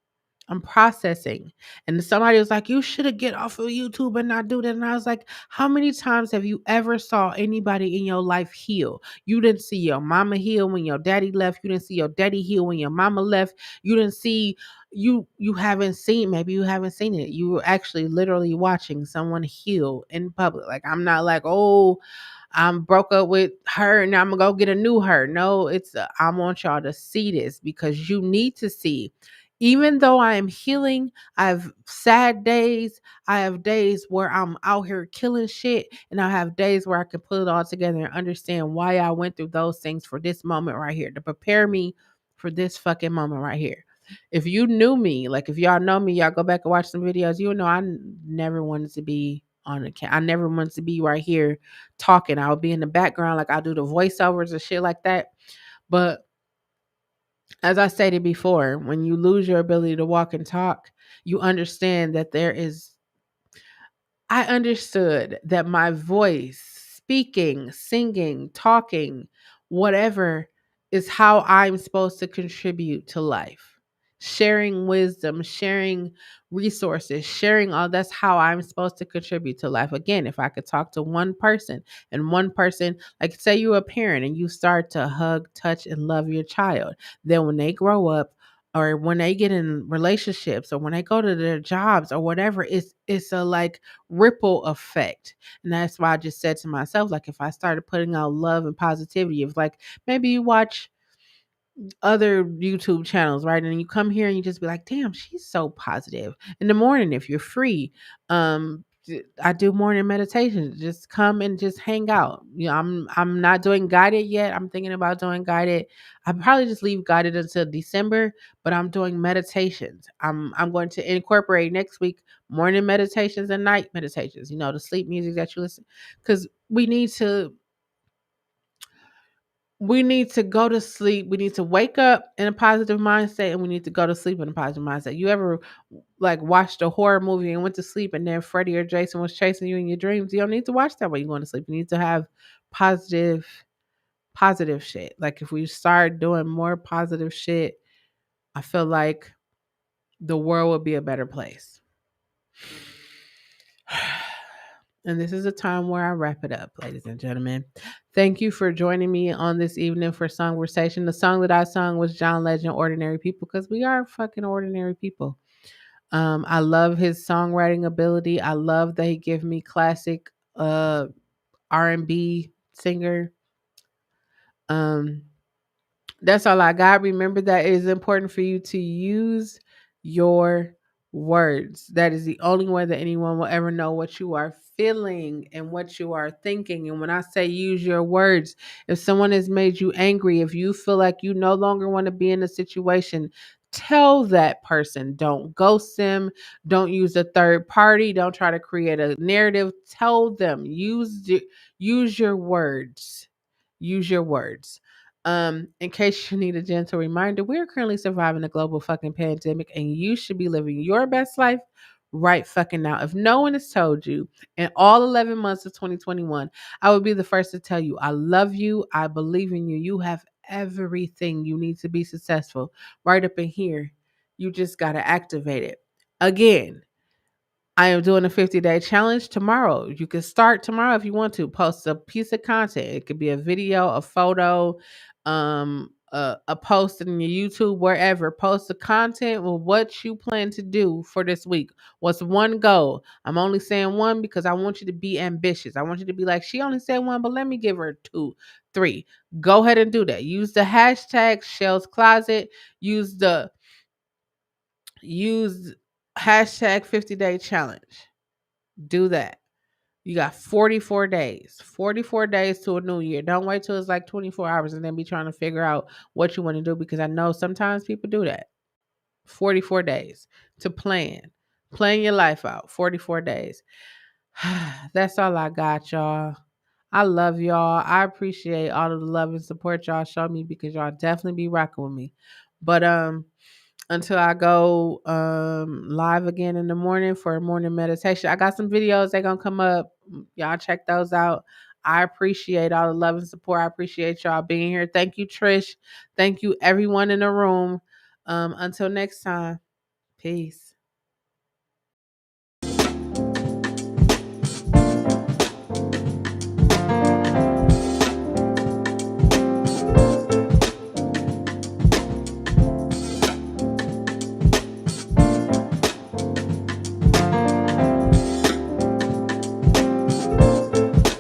I'm processing. And somebody was like, you should have get off of YouTube and not do that. And I was like, how many times have you ever saw anybody in your life heal? You didn't see your mama heal when your daddy left. You didn't see your daddy heal when your mama left. You didn't see you haven't seen, maybe you haven't seen it. You were actually literally watching someone heal in public. Like I'm not like, oh, I'm broke up with her and I'm gonna go get a new her. No, I want y'all to see this because you need to see. Even though I am healing, I have sad days. I have days where I'm out here killing shit, and I have days where I can put it all together and understand why I went through those things for this moment right here to prepare me for this fucking moment right here. If you knew me, like if y'all know me, y'all go back and watch some videos. You know never wanted to be on the I never wanted to be right here talking. I would be in the background, like I do the voiceovers and shit like that. But as I stated before, when you lose your ability to walk and talk, you understand that I understood that my voice, speaking, singing, talking, whatever, is how I'm supposed to contribute to life. Sharing wisdom, sharing resources, sharing all, that's how I'm supposed to contribute to life. Again, if I could talk to one person and one person, like say you're a parent and you start to hug, touch, and love your child, then when they grow up, or when they get in relationships or when they go to their jobs or whatever, it's a like ripple effect. And that's why I just said to myself, like if I started putting out love and positivity, if like maybe you watch other YouTube channels, right? And you come here and you just be like, damn, she's so positive. In the morning, if you're free, I do morning meditation. Just come and just hang out. I'm not doing guided yet. I'm thinking about doing guided. I probably just leave guided until December, but I'm doing meditations. I'm going to incorporate next week morning meditations and night meditations. The sleep music that you listen, because we need to go to sleep. We need to wake up in a positive mindset, and we need to go to sleep in a positive mindset. You ever like watched a horror movie and went to sleep, and then Freddy or Jason was chasing you in your dreams? You don't need to watch that when you're going to sleep. You need to have positive, positive shit. Like if we start doing more positive shit, I feel like the world would be a better place. And this is a time where I wrap it up, ladies and gentlemen. Thank you for joining me on this evening for Songversation. The song that I sung was John Legend, Ordinary People, because we are fucking ordinary people. I love his songwriting ability. I love that he give me classic R&B singer. Um, That's all I got. Remember that it is important for you to use your words. That is the only way that anyone will ever know what you are feeling and what you are thinking. And when I say use your words, if someone has made you angry, if you feel like you no longer want to be in a situation, tell that person. Don't ghost them. Don't use a third party. Don't try to create a narrative. Tell them. Use your words. Use your words. In case you need a gentle reminder, we are currently surviving a global fucking pandemic and you should be living your best life right fucking now. If no one has told you in all 11 months of 2021, I would be the first to tell you, I love you. I believe in you. You have everything you need to be successful right up in here. You just got to activate it. Again, I am doing a 50-day challenge tomorrow. You can start tomorrow if you want to. Post a piece of content. It could be a video, a photo, a post in your YouTube, wherever. Post the content with what you plan to do for this week. What's one goal? I'm only saying one because I want you to be ambitious. I want you to be like, she only said one, but let me give her two, three. Go ahead and do that. Use the hashtag Chelle's Closet. Use use hashtag 50-day challenge. Do that. You got 44 days. 44 days to a new year. Don't wait till it's like 24 hours and then be trying to figure out what you want to do, because I know sometimes people do that. 44 days to plan. Plan your life out. 44 days. That's all I got, y'all. I love y'all. I appreciate all of the love and support y'all show me, because y'all definitely be rocking with me. But until I go live again in the morning for a morning meditation, I got some videos that gonna come up. Y'all check those out. I appreciate all the love and support. I appreciate y'all being here. Thank you, Trish. Thank you, everyone in the room. Until next time, peace.